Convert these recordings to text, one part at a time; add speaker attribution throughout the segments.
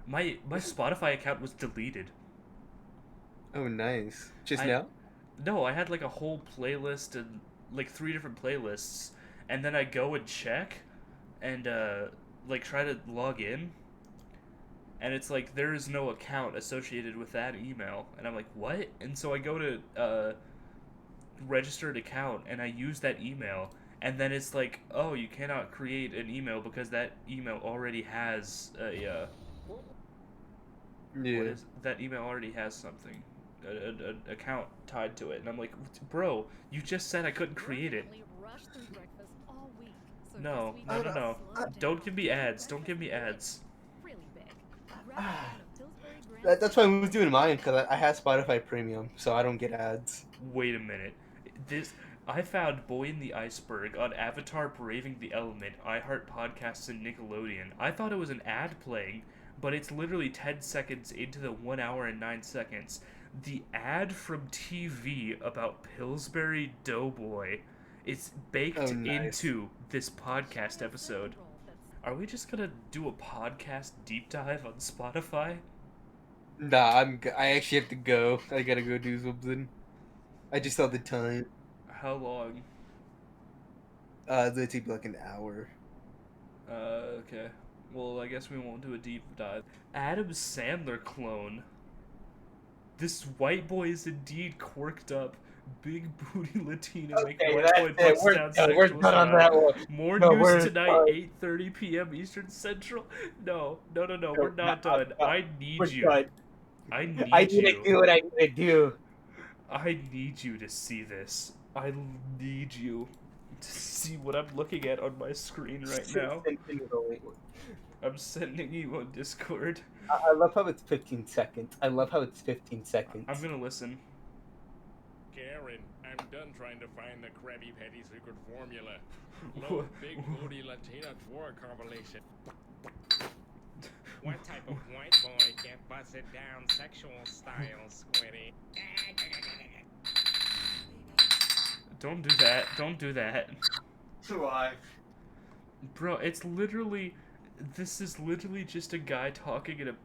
Speaker 1: My Spotify account was deleted.
Speaker 2: Oh, nice. Just
Speaker 1: I
Speaker 2: now?
Speaker 1: No, I had like a whole playlist and like three different playlists, and then I go and check and like try to log in, and it's like there is no account associated with that email, and I'm like, what? And so I go to registered account and I use that email, and then it's like, oh, you cannot create an email because that email already has a what
Speaker 2: Yeah.
Speaker 1: is that email already has something, an account tied to it, and I'm like, bro, you just said I couldn't create it. No, no,
Speaker 2: I
Speaker 1: no,
Speaker 2: don't,
Speaker 1: no.
Speaker 2: I,
Speaker 1: Don't give me ads. Don't give me ads.
Speaker 2: that's why I was doing mine, because I have Spotify Premium, so I don't get ads.
Speaker 1: Wait a minute. This I found Boy in the Iceberg on Avatar Braving the Element, iHeart Podcasts, and Nickelodeon. I thought it was an ad playing, but it's literally 10 seconds into the 1 hour and 9 seconds. The ad from TV about Pillsbury Doughboy is
Speaker 2: Oh,
Speaker 1: baked
Speaker 2: nice.
Speaker 1: into this podcast episode. Are we just gonna do a podcast deep dive on Spotify?
Speaker 2: Nah, I actually have to go. I gotta go do something. I just saw the time.
Speaker 1: How long?
Speaker 2: It's gonna take me like an hour.
Speaker 1: Okay. Well, I guess we won't do a deep dive. Adam Sandler clone. This white boy is indeed quirked up. Big booty Latina making
Speaker 2: Okay,
Speaker 1: white
Speaker 2: that's
Speaker 1: boy
Speaker 2: it.
Speaker 1: bust
Speaker 2: We're
Speaker 1: down
Speaker 2: done. We're
Speaker 1: sexual
Speaker 2: done on
Speaker 1: style.
Speaker 2: that one.
Speaker 1: More
Speaker 2: No,
Speaker 1: news
Speaker 2: we're
Speaker 1: tonight,
Speaker 2: done.
Speaker 1: 8:30 p.m. Eastern Central. No, no, no, no.
Speaker 2: No,
Speaker 1: We're
Speaker 2: no,
Speaker 1: not done.
Speaker 2: no,
Speaker 1: I need
Speaker 2: we're
Speaker 1: you.
Speaker 2: done.
Speaker 1: I
Speaker 2: I
Speaker 1: need
Speaker 2: need to
Speaker 1: you.
Speaker 2: do what I need to do.
Speaker 1: I need you to see this. I need you to see what I'm looking at on my screen right now. I'm sending you on Discord.
Speaker 2: I love how it's 15 seconds. I love how it's 15
Speaker 1: I'm
Speaker 2: seconds.
Speaker 1: gonna listen.
Speaker 3: Karen, I'm done trying to find the Krabby Patty secret formula. No big booty Latina tour compilation. What type of white boy can bust it down sexual style, Squiddy?
Speaker 1: Don't do that. Don't do that.
Speaker 2: Why?
Speaker 1: Bro, it's literally. This is literally just a guy talking in a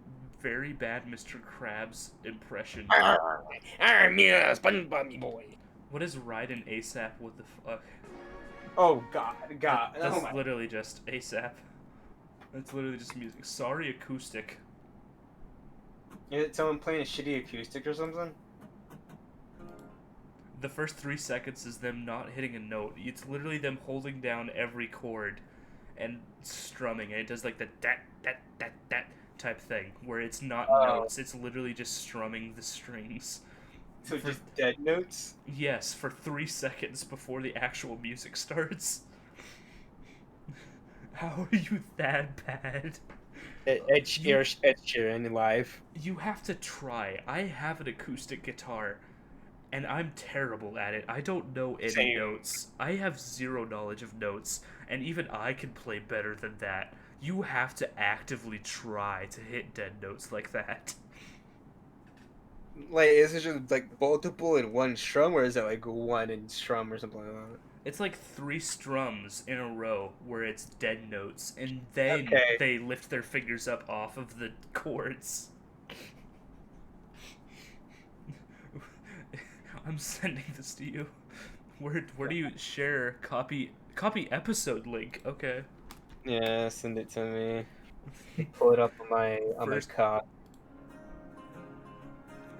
Speaker 1: very bad Mr. Krabs impression.
Speaker 2: I'm yeah, SpongeBob boy.
Speaker 1: What is Raiden ASAP? What the fuck?
Speaker 2: Oh God, God. Oh
Speaker 1: That's
Speaker 2: my.
Speaker 1: literally just ASAP. That's literally just music. Sorry, acoustic.
Speaker 2: Is it someone playing a shitty acoustic or something?
Speaker 1: The first 3 seconds is them not hitting a note. It's literally them holding down every chord and strumming, and it does like the that type thing where it's not
Speaker 2: Oh,
Speaker 1: notes. It's literally just strumming the strings.
Speaker 2: so
Speaker 1: For
Speaker 2: just dead notes?
Speaker 1: yes, for 3 seconds before the actual music starts. How are you that bad?
Speaker 2: Ed
Speaker 1: You
Speaker 2: Sheeran live.
Speaker 1: you have to try. I have an acoustic guitar and I'm terrible at it. I don't know any
Speaker 2: Same.
Speaker 1: notes. I have zero knowledge of notes, and even I can play better than that. You have to actively try to hit dead notes like that.
Speaker 2: Like, is it just like multiple in one strum, or is it like one in strum or something like that?
Speaker 1: It's like three strums in a row where it's dead notes, and then
Speaker 2: Okay.
Speaker 1: they lift their fingers up off of the chords. I'm sending this to you. Where do you share copy episode link? Okay.
Speaker 2: Yeah, send it to me. Pull it up on my
Speaker 1: First
Speaker 2: cot.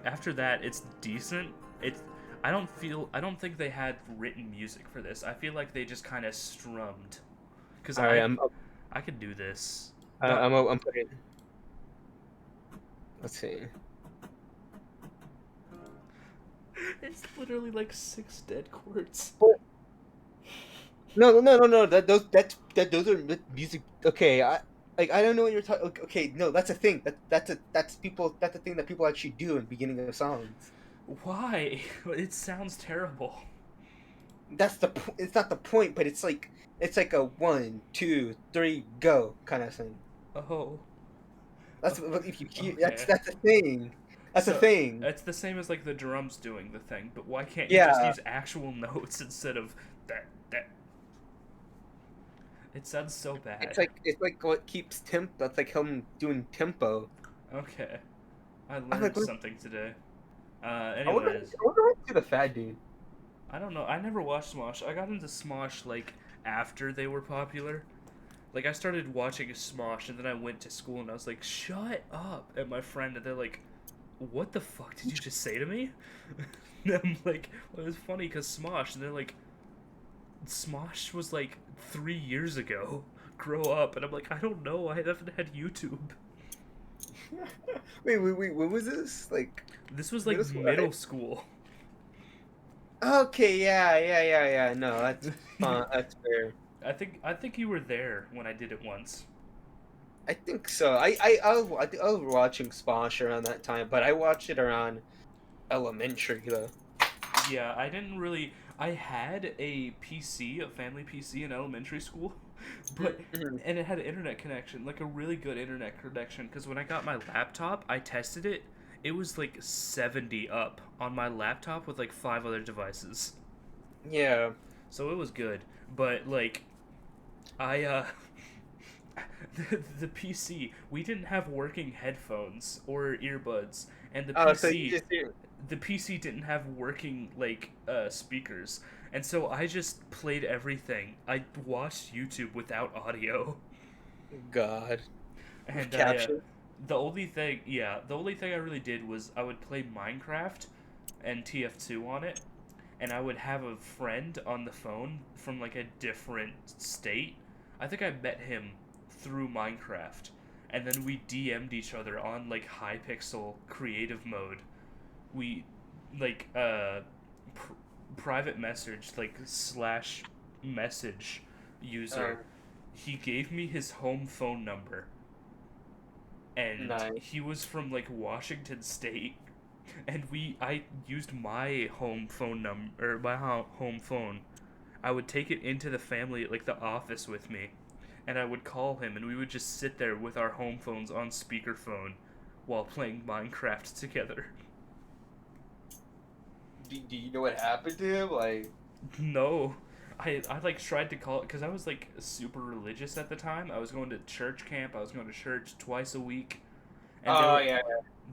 Speaker 1: After that, it's decent. It's I don't think they had written music for this. I feel like they just kind of strummed. Cuz
Speaker 2: All right,
Speaker 1: I could do this. Not
Speaker 2: I'm putting. Let's see.
Speaker 1: It's literally like six dead chords.
Speaker 2: No. Those are music. Okay, I don't know what you're talking. Okay, no, that's a thing. That's people. That's a thing that people actually do in the beginning of songs.
Speaker 1: Why? It sounds terrible.
Speaker 2: It's not the point, but it's like a 1, 2, 3, go kind of thing.
Speaker 1: Oh.
Speaker 2: That's if you hear
Speaker 1: Okay.
Speaker 2: that's a thing. That's a
Speaker 1: So
Speaker 2: thing.
Speaker 1: it's the same as like the drums doing the thing, but why can't you just
Speaker 2: Yeah,
Speaker 1: use actual notes instead of that? It sounds so bad.
Speaker 2: it's like what keeps temp. That's like him doing tempo.
Speaker 1: Okay. I
Speaker 2: I'm
Speaker 1: learned
Speaker 2: like, what?
Speaker 1: something today.
Speaker 2: I wonder,
Speaker 1: Anyways,
Speaker 2: I wonder what to the fat dude.
Speaker 1: I don't know. I never watched Smosh. I got into Smosh like after they were popular. Like I started watching Smosh and then I went to school and I was like, "Shut up!" at my friend and they're like, "What the fuck did you just say to me?" And I'm like, well, it was funny because Smosh and they're like, "Smosh was like 3 years ago. Grow up." And I'm like, "I don't know. I haven't had YouTube."
Speaker 2: Wait. When was this? Like
Speaker 1: This was like
Speaker 2: middle school?
Speaker 1: middle school.
Speaker 2: Okay, yeah. No, that's fine. That's fair.
Speaker 1: I think you were there when I did it once.
Speaker 2: I think so. I was watching Splash around that time, but I watched it around elementary though.
Speaker 1: Yeah, I didn't really. I had a PC, a family PC in elementary school, but
Speaker 2: Mhm.
Speaker 1: and it had an internet connection, like a really good internet connection. Because when I got my laptop, I tested it. It was like 70 up on my laptop with like 5 other devices,
Speaker 2: Yeah.
Speaker 1: so it was good. But like, I the PC, we didn't have working headphones or earbuds, and
Speaker 2: Oh, so you just
Speaker 1: the PC didn't have working like speakers, and so I just played everything. I watched YouTube without audio,
Speaker 2: God with
Speaker 1: and
Speaker 2: caption.
Speaker 1: the only thing I really did was I would play Minecraft and TF2 on it, and I would have a friend on the phone from like a different state. I think I met him through Minecraft, and then we DM'd each other on like Hypixel creative mode. We like pr- private message like slash message user.
Speaker 2: Oh,
Speaker 1: He gave me his home phone number, and
Speaker 2: nice.
Speaker 1: he was from like Washington State, and I used my home phone number or my home phone. I would take it into the family like the office with me, and I would call him, and we would just sit there with our home phones on speakerphone while playing Minecraft together.
Speaker 2: Do you know what happened to him? Like,
Speaker 1: No. I like tried to call it because I was like super religious at the time. I was going to church camp. I was going to church twice a week, and
Speaker 2: oh yeah,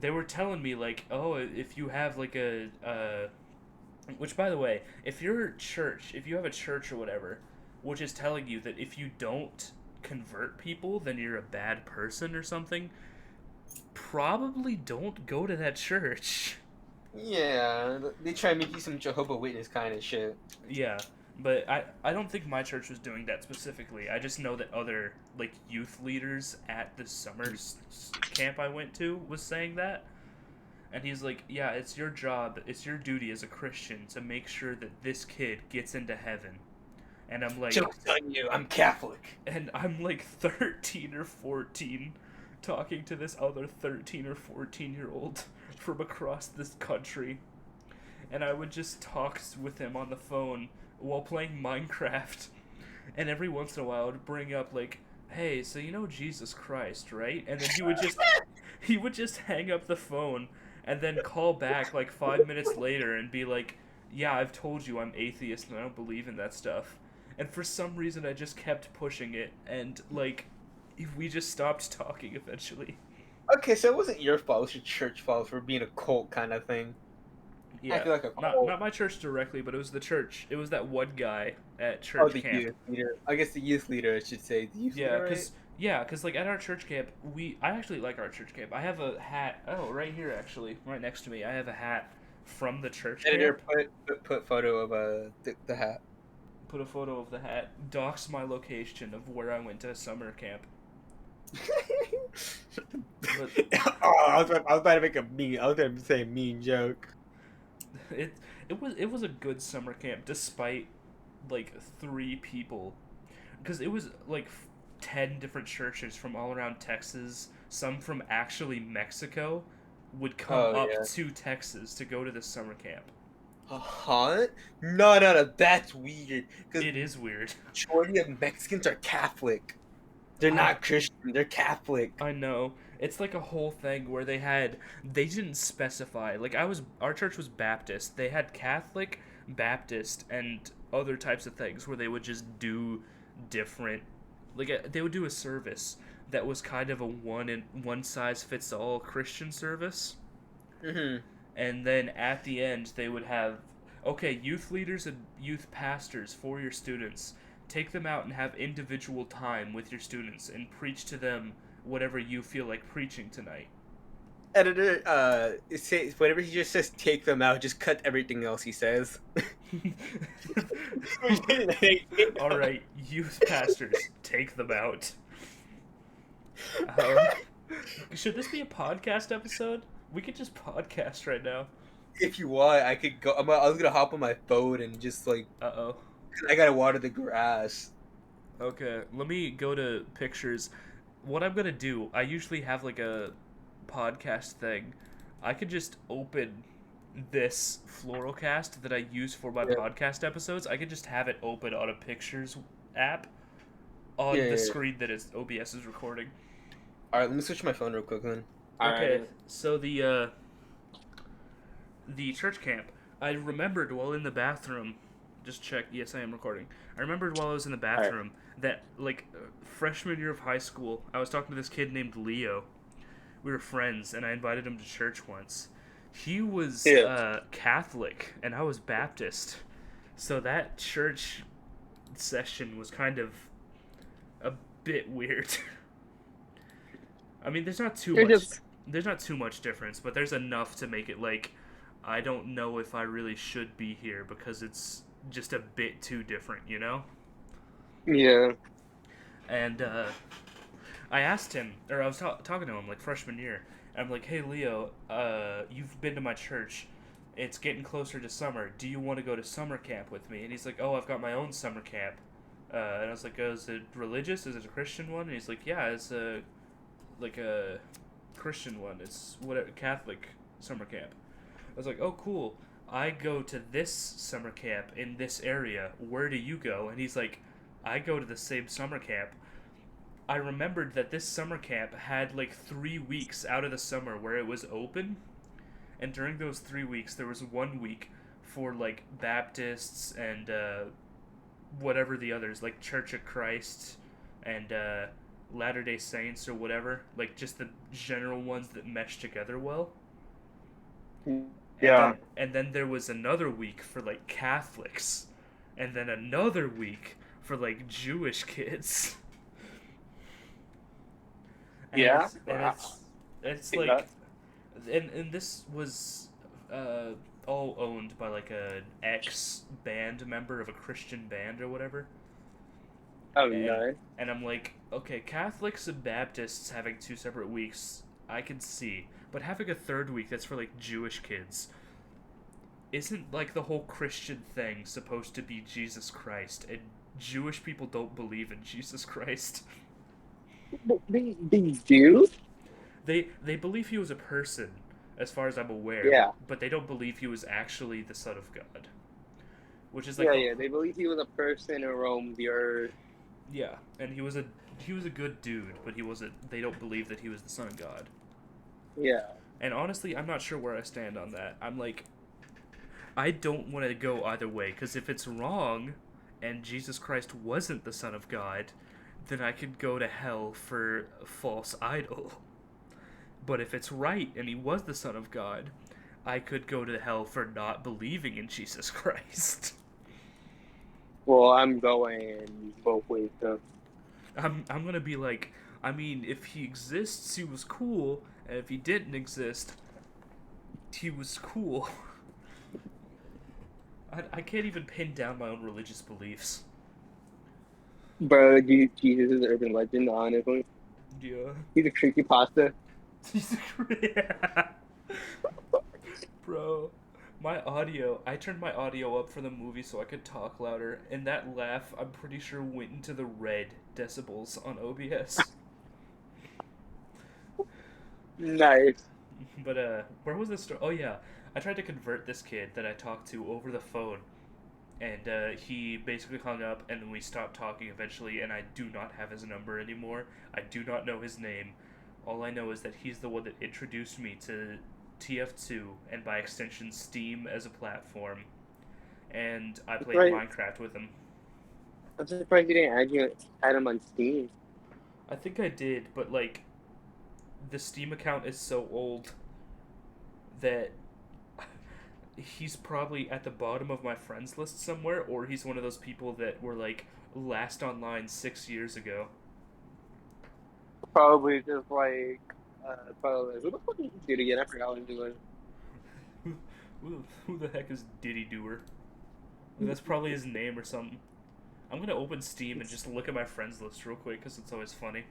Speaker 1: they were telling me like, oh, if you have like which by the way, if you have a church or whatever, which is telling you that if you don't convert people, then you're a bad person or something, probably don't go to that church.
Speaker 2: yeah. They try to make you some Jehovah Witness kind of shit.
Speaker 1: Yeah, but I don't think my church was doing that specifically. I just know that other like youth leaders at the summer camp I went to was saying that. And he's like, "Yeah, it's your job, it's your duty as a Christian to make sure that this kid gets into heaven." And
Speaker 2: Joke's on you. I'm Catholic.
Speaker 1: I'm like 13 or 14 talking to this other 13 or 14-year-old from across this country, and I would just talk with him on the phone while playing Minecraft. And every once in a while, I would bring up like, "Hey, so you know Jesus Christ, right?" And then he would just hang up the phone and then call back like 5 minutes later and be like, "Yeah, I've told you I'm atheist and I don't believe in that stuff." And for some reason, I just kept pushing it, and like, we just stopped talking eventually.
Speaker 2: Okay, so it wasn't your fault. It was your church fault for being a cult kind of thing. I
Speaker 1: Yeah,
Speaker 2: feel like a
Speaker 1: not
Speaker 2: cult.
Speaker 1: my church directly, but it was the church. It was that one guy at
Speaker 2: Oh,
Speaker 1: church
Speaker 2: the
Speaker 1: camp.
Speaker 2: youth leader. I guess the youth leader, I should say. The youth
Speaker 1: Yeah,
Speaker 2: leader, right?
Speaker 1: cause like at our church camp, I actually like our church camp. I have a hat. Oh, right here actually, right next to me. I have a hat from the church
Speaker 2: Editor
Speaker 1: camp.
Speaker 2: put photo of the hat.
Speaker 1: Put a photo of the hat. Dox my location of where I went to summer camp. But
Speaker 2: Oh, I was about to make a mean. I was going to say a mean joke.
Speaker 1: it it was a good summer camp despite like 3 people, because it was like 10 different churches from all around Texas. Some from actually Mexico would come
Speaker 2: Oh
Speaker 1: up
Speaker 2: yeah.
Speaker 1: to Texas to go to this summer camp.
Speaker 2: Huh? No. That's weird. Because
Speaker 1: It is weird.
Speaker 2: majority of Mexicans are Catholic. They're
Speaker 1: I
Speaker 2: not Christian. They're Catholic.
Speaker 1: I know. It's like a whole thing where they didn't specify. Like our church was Baptist. They had Catholic, Baptist, and other types of things where they would just do different, like they would do a service that was kind of a one size fits all Christian service.
Speaker 2: Mm-hmm.
Speaker 1: And then at the end they would have, okay, youth leaders and youth pastors for your students, take them out and have individual time with your students and preach to them whatever you feel like preaching tonight.
Speaker 2: Editor, whenever he just says take them out, just cut everything else he says.
Speaker 1: All right, youth pastors, take them out. Um, should this be a podcast episode? We could just podcast right now.
Speaker 2: If you want, I could go. I was gonna hop on my phone and just like,
Speaker 1: Uh-oh.
Speaker 2: I gotta water the grass.
Speaker 1: Okay, let me go to pictures. What I'm gonna do, I usually have like a podcast thing. I could just open this Floralcast that I use for my podcast episodes. I could just have it open on a pictures app on the screen that OBS is recording.
Speaker 2: Alright, let me switch my phone real quick then.
Speaker 1: Okay, so the church camp, I remembered while in the bathroom, just check, yes I am recording, I remembered while I was in the bathroom that, like, freshman year of high school, I was talking to this kid named Leo. We were friends, and I invited him to church once. He was Catholic, and I was Baptist, so that church session was kind of a bit weird. I mean, there's not too much difference, but there's enough to make it like, I don't know if I really should be here because it's just a bit too different, you know?
Speaker 4: Yeah.
Speaker 1: And I asked him, or I was talking to him like freshman year. I'm like, hey Leo, you've been to my church. It's getting closer to summer. Do you want to go to summer camp with me? And he's like, oh, I've got my own summer camp. And I was like, oh, is it religious? Is it a Christian one? And he's like, yeah, it's a Christian one. It's Catholic summer camp. I was like, oh, cool. I go to this summer camp in this area. Where do you go? And he's like, I go to the same summer camp. I remembered that this summer camp had like 3 weeks out of the summer where it was open. And during those 3 weeks, there was 1 week for like Baptists and whatever the others, like Church of Christ and Latter-day Saints or whatever, like just the general ones that mesh together well.
Speaker 4: Yeah.
Speaker 1: And then there was another week for like Catholics, and then another week for like Jewish kids. And
Speaker 4: Yeah.
Speaker 1: it's like, and this was all owned by like an ex-band member of a Christian band or whatever.
Speaker 4: Oh, no.
Speaker 1: And I'm like, okay, Catholics and Baptists having 2 separate weeks, I can see. But having a third week that's for, like, Jewish kids, isn't, like, the whole Christian thing supposed to be Jesus Christ? And Jewish people don't believe in Jesus Christ.
Speaker 4: They do?
Speaker 1: They believe he was a person, as far as I'm aware.
Speaker 4: Yeah.
Speaker 1: But they don't believe he was actually the Son of God. Which is like...
Speaker 4: Yeah, they believe he was a person who roamed the earth.
Speaker 1: Yeah, and he was a good dude, but he wasn't. They don't believe that he was the Son of God.
Speaker 4: Yeah.
Speaker 1: And honestly, I'm not sure where I stand on that. I'm like, I don't want to go either way, because if it's wrong, and Jesus Christ wasn't the Son of God, then I could go to hell for a false idol. But if it's right, and he was the Son of God, I could go to hell for not believing in Jesus Christ.
Speaker 4: Well, I'm going both ways, though.
Speaker 1: I'm gonna be like, I mean, if he exists, he was cool, and if he didn't exist, he was cool. I can't even pin down my own religious beliefs.
Speaker 4: Bro, Jesus is an urban legend, honestly.
Speaker 1: Yeah.
Speaker 4: He's a creepypasta.
Speaker 1: Yeah. Bro, I turned my audio up for the movie so I could talk louder, and that laugh, I'm pretty sure, went into the red decibels on OBS.
Speaker 4: Nice.
Speaker 1: But, where was this story? Oh, yeah. I tried to convert this kid that I talked to over the phone, and he basically hung up, and we stopped talking eventually, and I do not have his number anymore. I do not know his name. All I know is that he's the one that introduced me to TF2, and by extension Steam as a platform, and I played Minecraft with him.
Speaker 4: I'm surprised you didn't add him on Steam.
Speaker 1: I think I did, but like the Steam account is so old that he's probably at the bottom of my friends list somewhere, or he's one of those people that were like last online 6 years ago.
Speaker 4: Probably just like, probably who the fuck is this dude again? I forgot what he was.
Speaker 1: Who the heck is Diddy Doer? That's probably his name or something. I'm gonna open Steam and just look at my friends list real quick because it's always funny.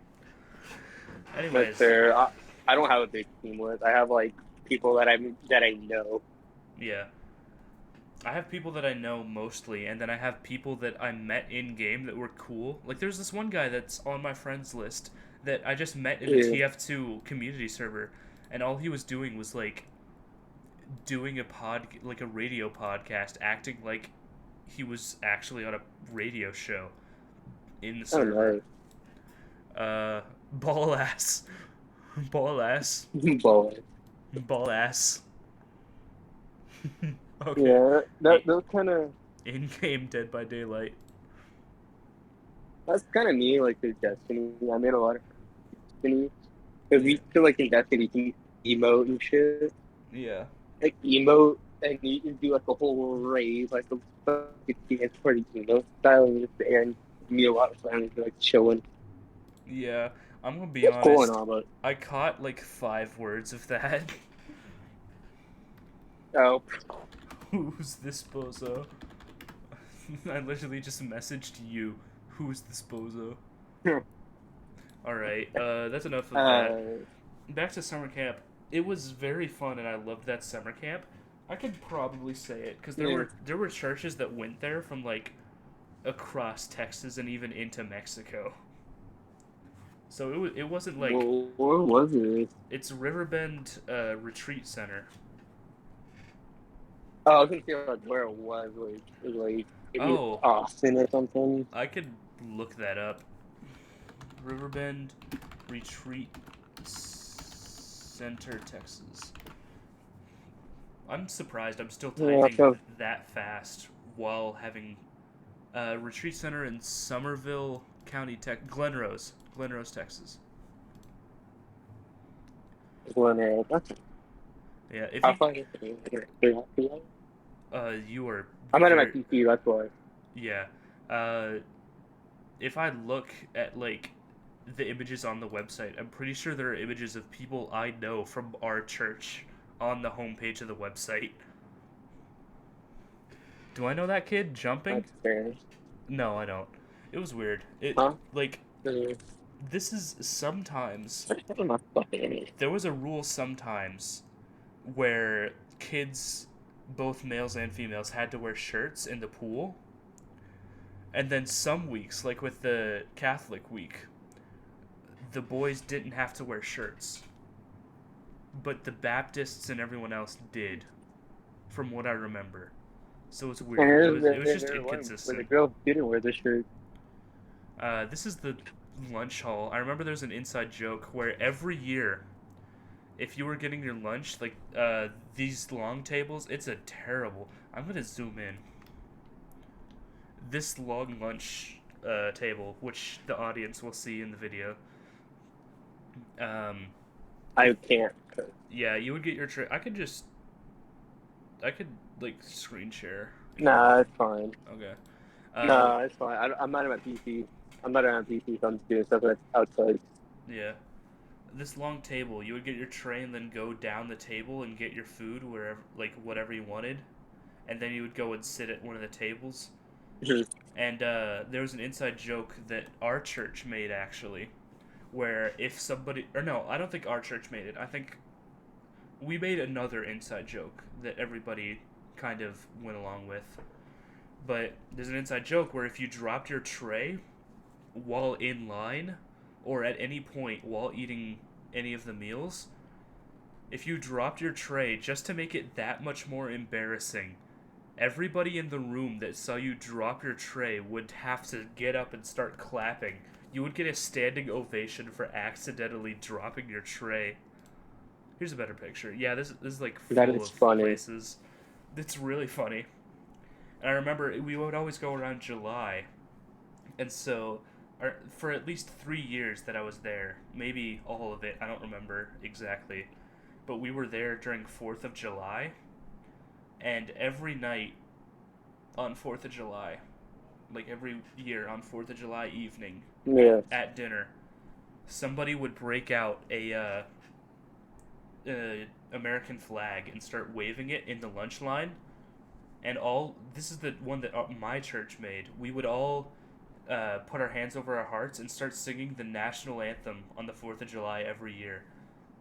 Speaker 4: But
Speaker 1: Anyways,
Speaker 4: there, I don't have a big team list. I have like people that I know.
Speaker 1: yeah. I have people that I know mostly, and then I have people that I met in game that were cool. Like, there's this one guy that's on my friends list that I just met in the
Speaker 4: Yeah.
Speaker 1: TF2 community server, and all he was doing was like doing like a radio podcast, acting like he was actually on a radio show in the
Speaker 4: I don't
Speaker 1: server.
Speaker 4: know.
Speaker 1: Ball ass, ball ass,
Speaker 4: Boy.
Speaker 1: ball ass. Okay.
Speaker 4: Yeah, those kind of
Speaker 1: In-game Dead by Daylight.
Speaker 4: that's kind of me. Like the Destiny, I made a lot of Destiny because we feel like in Destiny you can emote and shit.
Speaker 1: Yeah.
Speaker 4: Like emote, and you can do like a whole rave, like a fucking dance party emote style, and just and meet a lot of friends, like chilling.
Speaker 1: Yeah. I'm gonna be
Speaker 4: It's cool and
Speaker 1: honest.
Speaker 4: all, but
Speaker 1: I caught like 5 words of that.
Speaker 4: oh,
Speaker 1: Who's this bozo? I literally just messaged you. Who's this bozo? Alright, that's enough of that. Back to summer camp. It was very fun and I loved that summer camp. I could probably say it because
Speaker 4: Yeah.
Speaker 1: there were churches that went there from like across Texas and even into Mexico. So it wasn't like
Speaker 4: where was it?
Speaker 1: it's Riverbend Retreat Center.
Speaker 4: Oh, I was gonna say like where it was, like maybe
Speaker 1: Oh.
Speaker 4: Austin or something.
Speaker 1: I could look that up. Riverbend Retreat Center, Texas. I'm surprised I'm still
Speaker 4: Yeah,
Speaker 1: typing
Speaker 4: so-
Speaker 1: that fast while having Retreat Center in Somerville County, Glenrose, Texas.
Speaker 4: Glenroe. That's
Speaker 1: Yeah, if
Speaker 4: how
Speaker 1: you,
Speaker 4: far is it?
Speaker 1: you are.
Speaker 4: I'm not at my
Speaker 1: very-
Speaker 4: PC. That's why.
Speaker 1: Yeah. If I look at like the images on the website, I'm pretty sure there are images of people I know from our church on the homepage of the website. Do I know that kid jumping?
Speaker 4: That's fair.
Speaker 1: No, I don't. It was weird. It
Speaker 4: Huh?
Speaker 1: like this is sometimes
Speaker 4: I'm not fucking it.
Speaker 1: there was a rule sometimes where kids, both males and females, had to wear shirts in the pool. And then some weeks, like with the Catholic week, the boys didn't have to wear shirts. But the Baptists and everyone else did, from what I remember. So it's weird. It was just
Speaker 4: When the
Speaker 1: inconsistent.
Speaker 4: girls didn't wear the shirt.
Speaker 1: This is the lunch hall. I remember there's an inside joke where every year, if you were getting your lunch, like these long tables, it's a terrible. I'm gonna zoom in. This long lunch table, which the audience will see in the video.
Speaker 4: I can't.
Speaker 1: Yeah, you would get your tray. I could like screen share.
Speaker 4: Nah, it's fine.
Speaker 1: Okay.
Speaker 4: Nah, it's fine. I'm not on my PC. I'm not on my PC, so I'm just doing stuff that's outside.
Speaker 1: Yeah. This long table, you would get your tray and then go down the table and get your food wherever, like whatever you wanted, and then you would go and sit at one of the tables. And there was an inside joke that our church made actually, where if somebody, or no, I don't think our church made it. I think we made another inside joke that everybody kind of went along with. But there's an inside joke where if you dropped your tray while in line, or at any point while eating any of the meals, if you dropped your tray, just to make it that much more embarrassing, everybody in the room that saw you drop your tray would have to get up and start clapping. You would get a standing ovation for accidentally dropping your tray. Here's a better picture. Yeah, this is like full
Speaker 4: That is
Speaker 1: of
Speaker 4: funny.
Speaker 1: places. It's really funny. And I remember we would always go around July. And so or for at least 3 years that I was there, maybe all of it, I don't remember exactly, but we were there during 4th of July, and every night on 4th of July, like every year on 4th of July evening
Speaker 4: Yeah.
Speaker 1: at dinner, somebody would break out a American flag and start waving it in the lunch line, and this is the one that my church made. We would all put our hands over our hearts and start singing the national anthem on the 4th of July every year.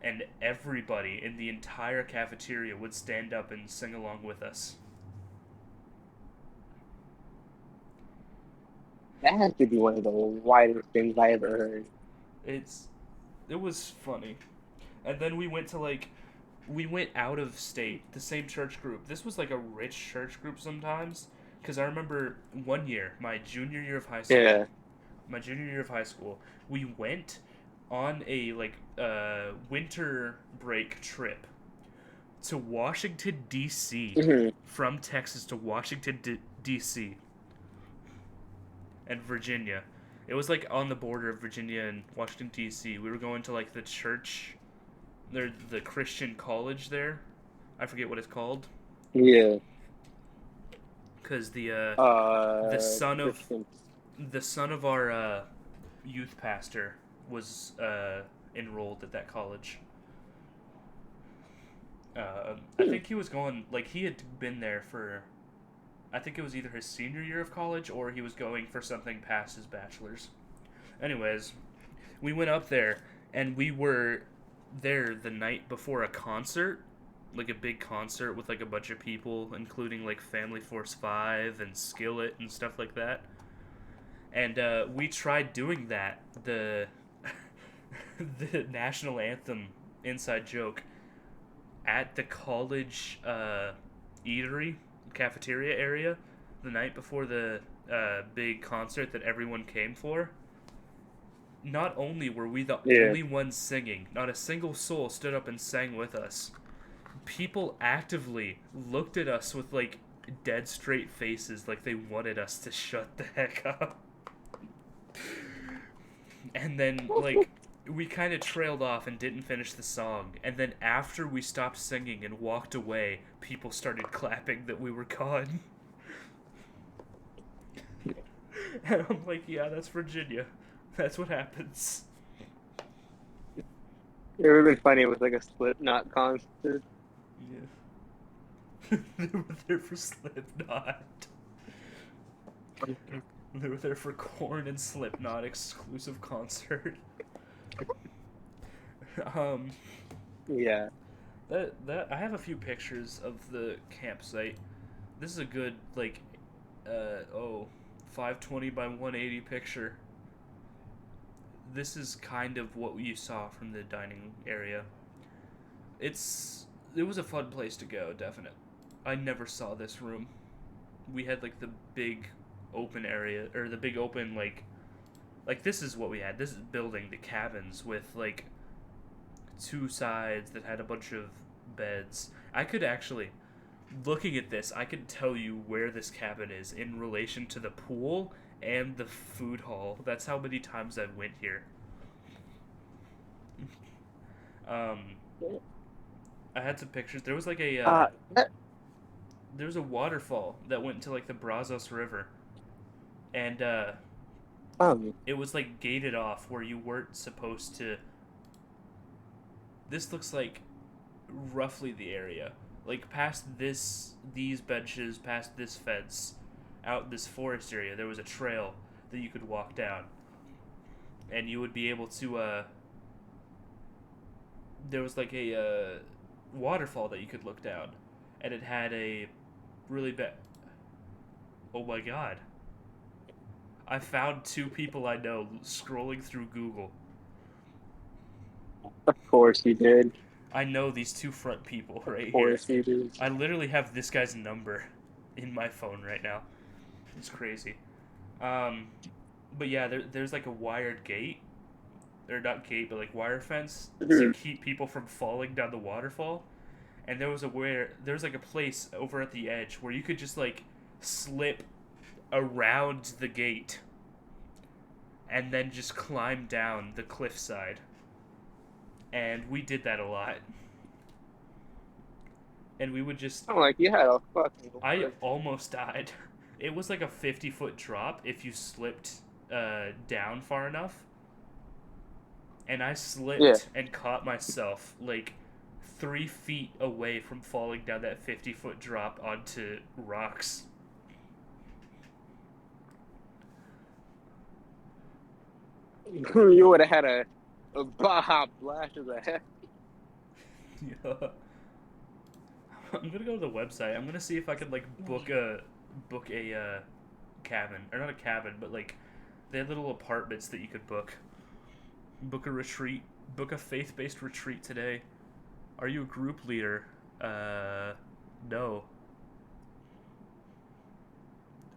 Speaker 1: And everybody in the entire cafeteria would stand up and sing along with us.
Speaker 4: That has to be one of the widest things I ever heard.
Speaker 1: It was funny. And then we went out of state, the same church group. This was like a rich church group sometimes, because I remember one year, my junior year of high school, we went on a winter break trip to Washington D.C. From Texas to Washington D.C. and Virginia. It was like on the border of Virginia and Washington D.C. We were going to like the church, the Christian college there. I forget what it's called.
Speaker 4: Yeah.
Speaker 1: Because the son of our youth pastor was enrolled at that college. I think he was going, like, he had been there for, I think it was either his senior year of college or he was going for something past his bachelor's. Anyways, we went up there and we were there the night before a concert, like a big concert with like a bunch of people, including like Family Force 5 and Skillet and stuff like that. And we tried doing that, the the national anthem inside joke, at the college eatery cafeteria area the night before the big concert that everyone came for. Not only were we the only ones singing, not a single soul stood up and sang with us. People actively looked at us with like dead straight faces, like they wanted us to shut the heck up. And then like we kind of trailed off and didn't finish the song, and then after we stopped singing and walked away, people started clapping that we were gone. And I'm like, yeah, that's Virginia. That's what happens.
Speaker 4: It would have been funny with like a Slipknot concert.
Speaker 1: Yeah. They were there for Slipknot. They were there for Korn and Slipknot exclusive concert.
Speaker 4: Yeah.
Speaker 1: That I have a few pictures of the campsite. This is a good 520 by 180 picture. This is kind of what you saw from the dining area. It was a fun place to go, definitely. I never saw this room. We had like the big open area, or the big open like this is what we had. This is building, the cabins with like two sides that had a bunch of beds. I could actually, looking at this, I could tell you where this cabin is in relation to the pool and the food hall. That's how many times I've went here. I had some pictures. There was like there was a waterfall that went into like the Brazos River, and it was like gated off where you weren't supposed to. This looks like roughly the area, like past these benches, past this fence, out this forest area. There was a trail that you could walk down, and you would be able to. There was like a waterfall that you could look down, and it had a really bad. Oh my god! I found two people I know scrolling through Google.
Speaker 4: Of course you did.
Speaker 1: I know these two front people right here.
Speaker 4: Of course you did.
Speaker 1: I literally have this guy's number in my phone right now. It's crazy. But yeah, there's like a wired gate. Or not gate, but like wire fence to keep people from falling down the waterfall. And there was like a place over at the edge where you could just like slip around the gate and then just climb down the cliffside. And we did that a lot. And we would just...
Speaker 4: I'm like, you had a fucking.
Speaker 1: I almost died. It was like a 50-foot drop if you slipped down far enough. And I slipped and caught myself like 3 feet away from falling down that 50-foot drop onto rocks.
Speaker 4: You would have had a Baja Blast of the heck.
Speaker 1: Yeah. I'm gonna go to the website. I'm gonna see if I can like book a cabin, or not a cabin, but like they have little apartments that you could book. Book a retreat. Book a faith-based retreat today. Are you a group leader? No.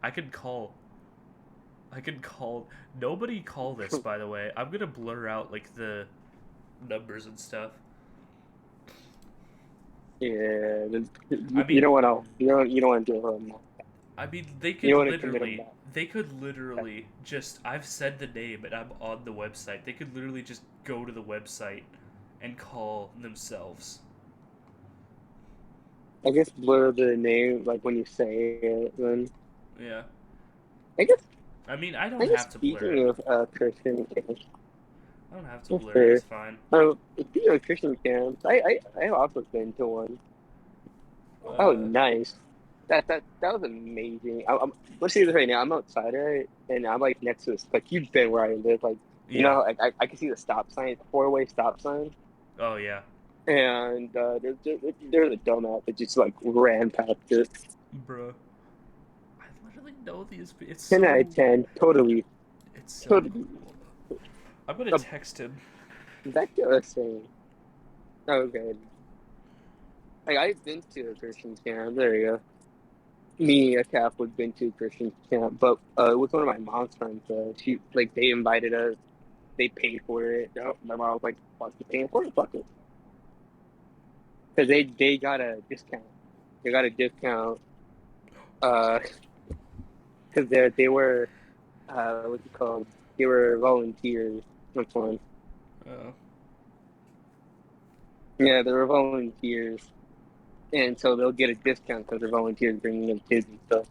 Speaker 1: I could call. Nobody call this, by the way. I'm gonna blur out like the numbers and stuff.
Speaker 4: Yeah,
Speaker 1: I mean,
Speaker 4: you don't want to. You don't want to do it.
Speaker 1: I mean, they could
Speaker 4: You wanna commit
Speaker 1: literally,
Speaker 4: them back.
Speaker 1: they could literally just, I've said the name and I'm on the website. They could literally just go to the website and call themselves.
Speaker 4: I guess blur the name like when you say it. Then
Speaker 1: Yeah.
Speaker 4: I guess.
Speaker 1: I mean, I
Speaker 4: I
Speaker 1: don't
Speaker 4: guess
Speaker 1: have to blur
Speaker 4: speaking
Speaker 1: it.
Speaker 4: of Christian camps,
Speaker 1: I don't have to blur it, it's fine.
Speaker 4: speaking of Christian camps, I've also been to one. Oh, nice. That was amazing. Let's see this right now. I'm outside, right, and I'm like next to this. Like you've been where I live, like you
Speaker 1: Yeah.
Speaker 4: know, like I can see the stop sign, 4-way stop sign,
Speaker 1: Oh, yeah.
Speaker 4: and there's a dumbass that just like ran past it.
Speaker 1: Bruh. I literally know these. It's
Speaker 4: 10
Speaker 1: so...
Speaker 4: out of 10, totally.
Speaker 1: It's so
Speaker 4: Totally.
Speaker 1: cool. I'm gonna text him.
Speaker 4: Back to us saying, okay. Like I've been to a Christian camp. There you go. Me, a Catholic, been to a Christian camp, but with one of my mom's friends, she like they invited us. They paid for it. My mom was like, "Fuck, you paying for it? Fuck it," because they got a discount. They got a discount. Because they were what's it called? They were volunteers. Which one?
Speaker 1: Oh.
Speaker 4: Yeah, they were volunteers, and so they'll get a discount because they're volunteers bringing them kids and stuff.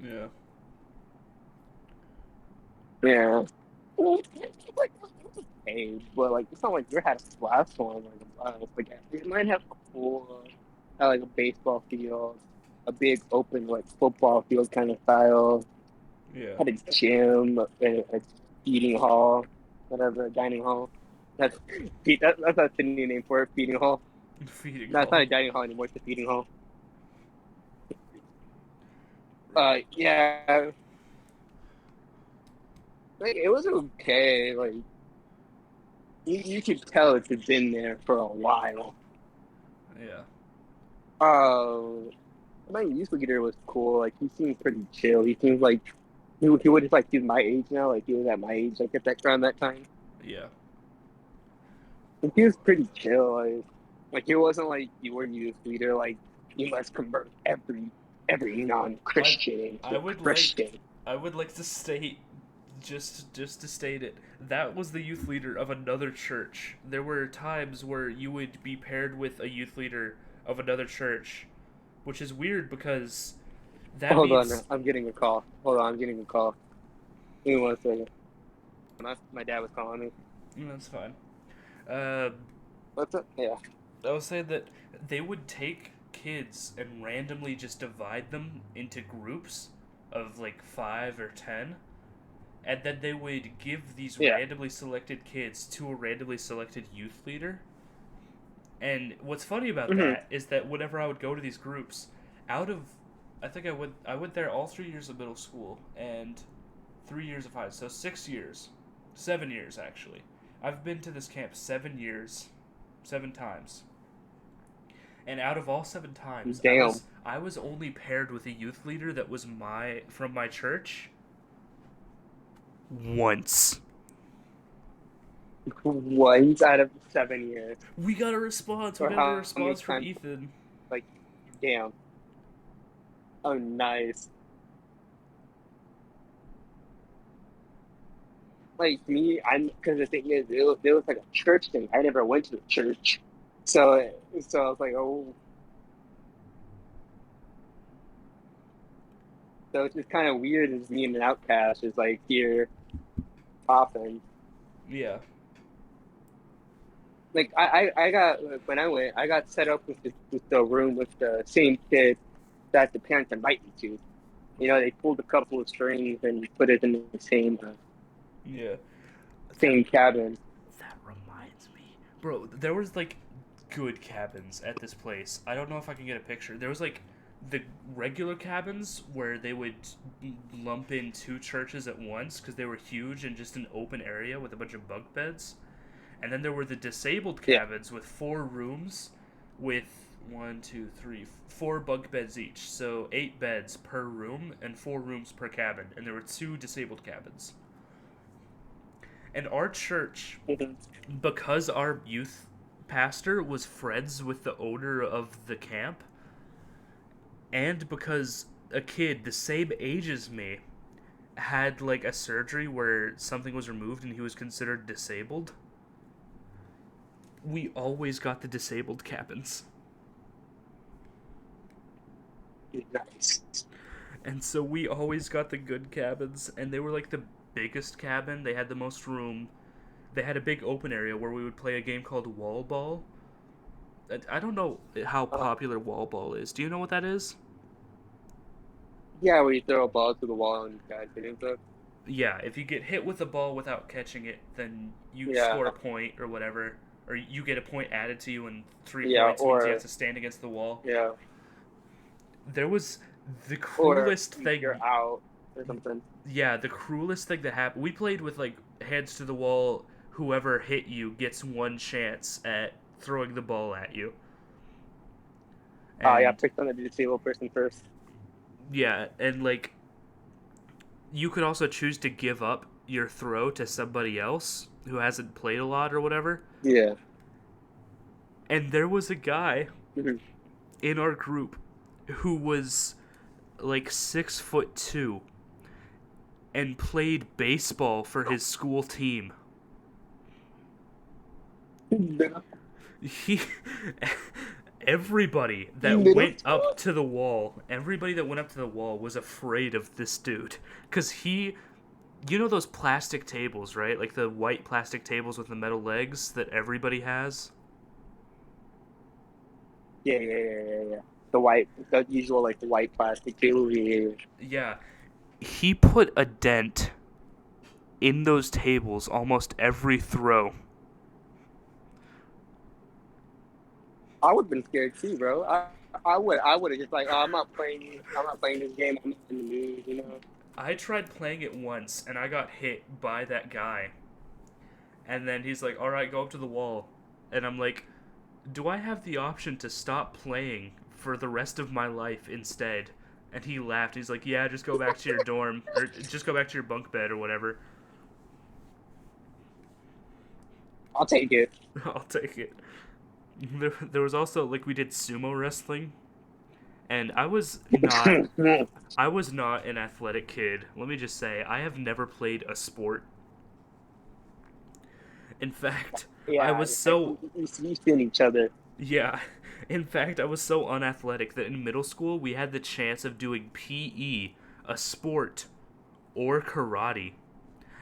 Speaker 1: Yeah.
Speaker 4: Yeah. Like, hey, but like it's not like you had a last one like a blast. Like it might have a pool, like a baseball field, a big open like football field kind of style.
Speaker 1: Yeah.
Speaker 4: Had a gym, a feeding hall, whatever, a dining hall. That's not the new name for it, feeding hall.
Speaker 1: Feeding
Speaker 4: No, it's
Speaker 1: hall.
Speaker 4: not a dining hall anymore. It's a feeding hall. Yeah. Like it was okay. Like you could tell it had been there for a while.
Speaker 1: Yeah.
Speaker 4: My youth leader was cool. Like he seemed pretty chill. He seemed like he would just like he's my age now. Like he was at my age like at that around that time.
Speaker 1: Yeah.
Speaker 4: And he was pretty chill. Like it wasn't like you were youth leader. Like you must convert every non-Christian
Speaker 1: I
Speaker 4: into
Speaker 1: would
Speaker 4: Christian.
Speaker 1: I would like to state, just to state it, that was the youth leader of another church. There were times where you would be paired with a youth leader of another church, which is weird because that
Speaker 4: Hold
Speaker 1: means...
Speaker 4: on, I'm getting a call. Hold on, I'm getting a call. Give me 1 second. My dad was calling me.
Speaker 1: That's fine.
Speaker 4: What's up? Yeah.
Speaker 1: I was saying that they would take kids and randomly just divide them into groups of like 5 or 10, and then they would give these randomly selected kids to a randomly selected youth leader. And what's funny about that is that whenever I would go to these groups, I went there all 3 years of middle school and 3 years of high, so 6 years, 7 years actually. I've been to this camp 7 years, 7 times. And out of all 7 times, I was only paired with a youth leader that was from my church once.
Speaker 4: Once out of 7 years.
Speaker 1: We got a response. We got a response from Ethan.
Speaker 4: Like, damn. Oh, nice. like me, I'm because the thing is, it was like a church thing. I never went to a church, so I was like, oh, so it's just kind of weird as being an outcast is like here often.
Speaker 1: Yeah.
Speaker 4: Like I got when I went, I got set up with the room with the same kid that the parents invite me to. You know, they pulled a couple of strings and put it in the
Speaker 1: Yeah. That
Speaker 4: same cabin.
Speaker 1: that reminds me. Bro, there was like good cabins at this place. I don't know if I can get a picture. There was like the regular cabins where they would lump in two churches at once because they were huge and just an open area with a bunch of bunk beds. And then there were the disabled
Speaker 4: Yeah.
Speaker 1: cabins with 4 rooms with one, two, three, 4 bunk beds each. So 8 beds per room and 4 rooms per cabin. And there were 2 disabled cabins. And our church, because our youth pastor was friends with the owner of the camp, and because a kid the same age as me had like a surgery where something was removed and he was considered disabled, we always got the disabled cabins.
Speaker 4: Nice.
Speaker 1: And so we always got the good cabins, and they were like the biggest cabin. They had the most room. They had a big open area where we would play a game called Wall Ball. I don't know how popular Wall Ball is. Do you know what that is?
Speaker 4: Yeah, where you throw a ball to the wall and guys hitting stuff.
Speaker 1: Yeah, if you get hit with a ball without catching it, then you
Speaker 4: Yeah.
Speaker 1: score a point or whatever. Or you get a point added to you, and 3
Speaker 4: Yeah,
Speaker 1: points means you
Speaker 4: or
Speaker 1: have to stand against the wall.
Speaker 4: yeah,
Speaker 1: There was the
Speaker 4: or
Speaker 1: cruelest thing.
Speaker 4: you're out or something.
Speaker 1: Yeah, the cruelest thing that happened. We played with like heads to the wall. Whoever hit you gets one chance at throwing the ball at you.
Speaker 4: Yeah,
Speaker 1: And
Speaker 4: picked on the disabled person first.
Speaker 1: yeah, and like you could also choose to give up your throw to somebody else who hasn't played a lot or whatever.
Speaker 4: Yeah.
Speaker 1: And there was a guy
Speaker 4: Mhm.
Speaker 1: in our group who was like 6'2" and played baseball for his school team. He everybody that
Speaker 4: Middle
Speaker 1: went
Speaker 4: school?
Speaker 1: up to the wall, everybody that went up to the wall was afraid of this dude cuz he, you know those plastic tables, right? Like the white plastic tables with the metal legs that everybody has?
Speaker 4: Yeah. The usual like white plastic table. Yeah.
Speaker 1: Yeah. He put a dent in those tables almost every throw.
Speaker 4: I would have been scared too, bro. I would have just like, oh, I'm not playing this game. I'm not in the mood, you know.
Speaker 1: I tried playing it once and I got hit by that guy. And then he's like, "All right, go up to the wall." And I'm like, "Do I have the option to stop playing for the rest of my life instead?" And he laughed. He's like, "Yeah, just go back to your dorm or just go back to your bunk bed or whatever."
Speaker 4: I'll take it.
Speaker 1: I'll take it. There was also like we did sumo wrestling, and I was not an athletic kid. Let me just say, I have never played a sport. In fact, I
Speaker 4: Yeah,
Speaker 1: was so
Speaker 4: we seen each other.
Speaker 1: yeah. In fact, I was so unathletic that in middle school we had the chance of doing PE, a sport, or karate.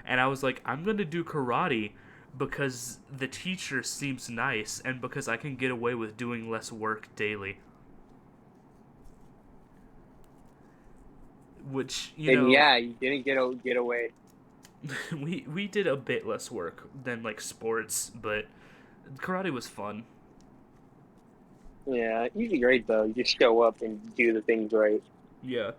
Speaker 1: And I was like, I'm going to do karate because the teacher seems nice and because I can get away with doing less work daily. Which, you know,
Speaker 4: Yeah, you didn't get away.
Speaker 1: we did a bit less work than like sports, but karate was fun.
Speaker 4: Yeah, usually great though. You just show up and do the things right.
Speaker 1: Yeah.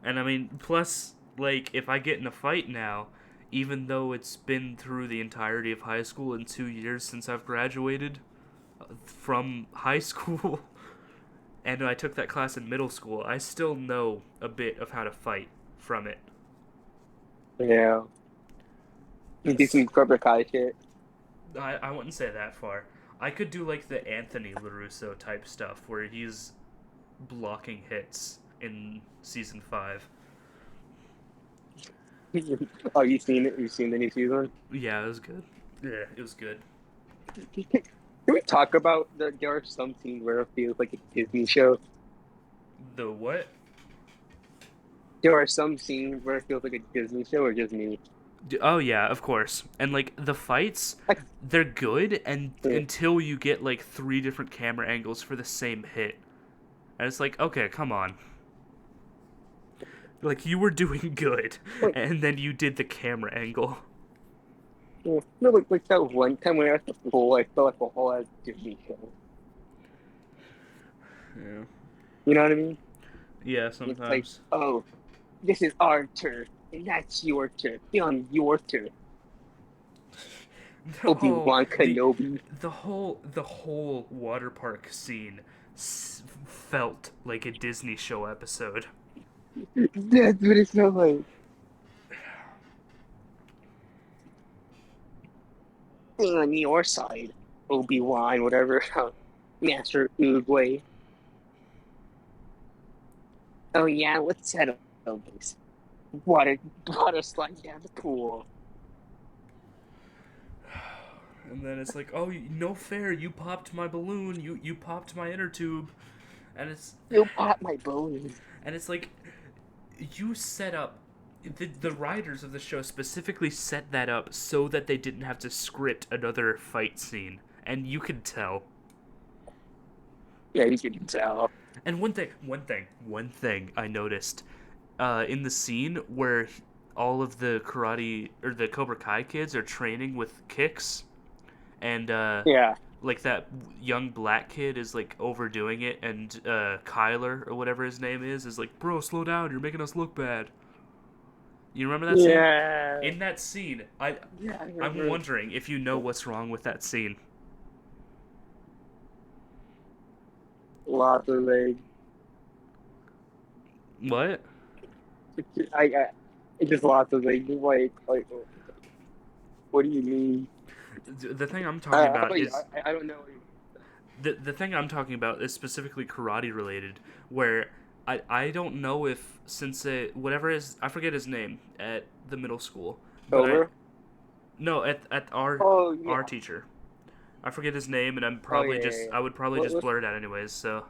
Speaker 1: And I mean, plus, like, if I get in a fight now, even though it's been through the entirety of high school and 2 years since I've graduated from high school, and I took that class in middle school, I still know a bit of how to fight from it.
Speaker 4: Yeah, you do some Cobra Kai shit.
Speaker 1: I wouldn't say that far. I could do, like, the Anthony LaRusso type stuff, where he's blocking hits in Season 5.
Speaker 4: Oh, you seen it? You seen the new season?
Speaker 1: Yeah, it was good. Yeah, it was good.
Speaker 4: Can we talk about there are some scenes where it feels like a Disney show?
Speaker 1: The what?
Speaker 4: There are some scenes where it feels like a Disney show, or just me.
Speaker 1: Oh yeah, of course. And like the fights,
Speaker 4: Like,
Speaker 1: they're good and
Speaker 4: yeah.
Speaker 1: until you get like 3 different camera angles for the same hit. And it's like, okay, come on. Like you were doing good
Speaker 4: Like,
Speaker 1: and then you did the camera angle.
Speaker 4: no, like that one time when I was at the pool, I felt like a whole ass Disney show.
Speaker 1: Yeah.
Speaker 4: You know what I mean?
Speaker 1: Yeah,
Speaker 4: It's like,
Speaker 1: sometimes.
Speaker 4: oh, this is our turf, and that's your turf. Be on your turf.
Speaker 1: Oh,
Speaker 4: Obi-Wan Kenobi.
Speaker 1: the whole water park scene felt like a Disney show episode.
Speaker 4: That's what it felt like. Being on your side, Obi-Wan, whatever. Master Oogway. Oh yeah, let's settle this. Water, water slide down the pool.
Speaker 1: And then it's like, oh, no fair! You popped my balloon. You popped my inner tube, and
Speaker 4: You pop my bones.
Speaker 1: like, you set up. The writers of the show specifically set that up so that they didn't have to script another fight scene, and you can tell.
Speaker 4: Yeah, you can tell.
Speaker 1: And one thing I noticed, in the scene where all of the karate or the Cobra Kai kids are training with kicks, and
Speaker 4: Yeah.
Speaker 1: like that young black kid is like overdoing it, and Kyler or whatever his name is like, bro, slow down, you're making us look bad. You remember that scene?
Speaker 4: Yeah.
Speaker 1: In that scene,
Speaker 4: Yeah, I
Speaker 1: I'm
Speaker 4: remember.
Speaker 1: wondering if you know what's wrong with that scene.
Speaker 4: Lots of legs.
Speaker 1: What?
Speaker 4: I it's just lots of legs. Like, what do you mean?
Speaker 1: The thing I'm talking
Speaker 4: How
Speaker 1: about
Speaker 4: about you?
Speaker 1: is
Speaker 4: I don't know.
Speaker 1: the thing I'm talking about is specifically karate related, where I don't know if Sensei whatever is I forget his name at the middle school, but
Speaker 4: Over?
Speaker 1: at our
Speaker 4: Oh yeah.
Speaker 1: teacher, I forget his name, and
Speaker 4: Oh yeah, yeah, yeah.
Speaker 1: I would probably
Speaker 4: What,
Speaker 1: just
Speaker 4: what,
Speaker 1: blur it out anyways. So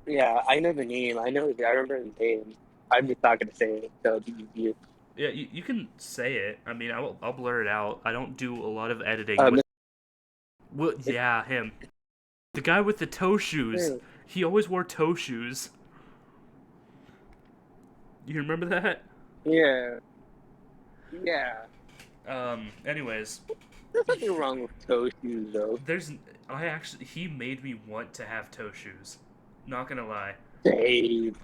Speaker 4: yeah, I know the name. I remember the name. I'm just not gonna say it. So it'll be easier.
Speaker 1: yeah, you can say it. I mean, I'll blur it out. I don't do a lot of editing
Speaker 4: Um,
Speaker 1: with. Well, yeah, him, the guy with the toe shoes. He always wore toe shoes. You remember that?
Speaker 4: yeah, yeah.
Speaker 1: Anyways,
Speaker 4: There's nothing wrong with toe shoes though.
Speaker 1: he made me want to have toe shoes. Not gonna lie.
Speaker 4: Dave.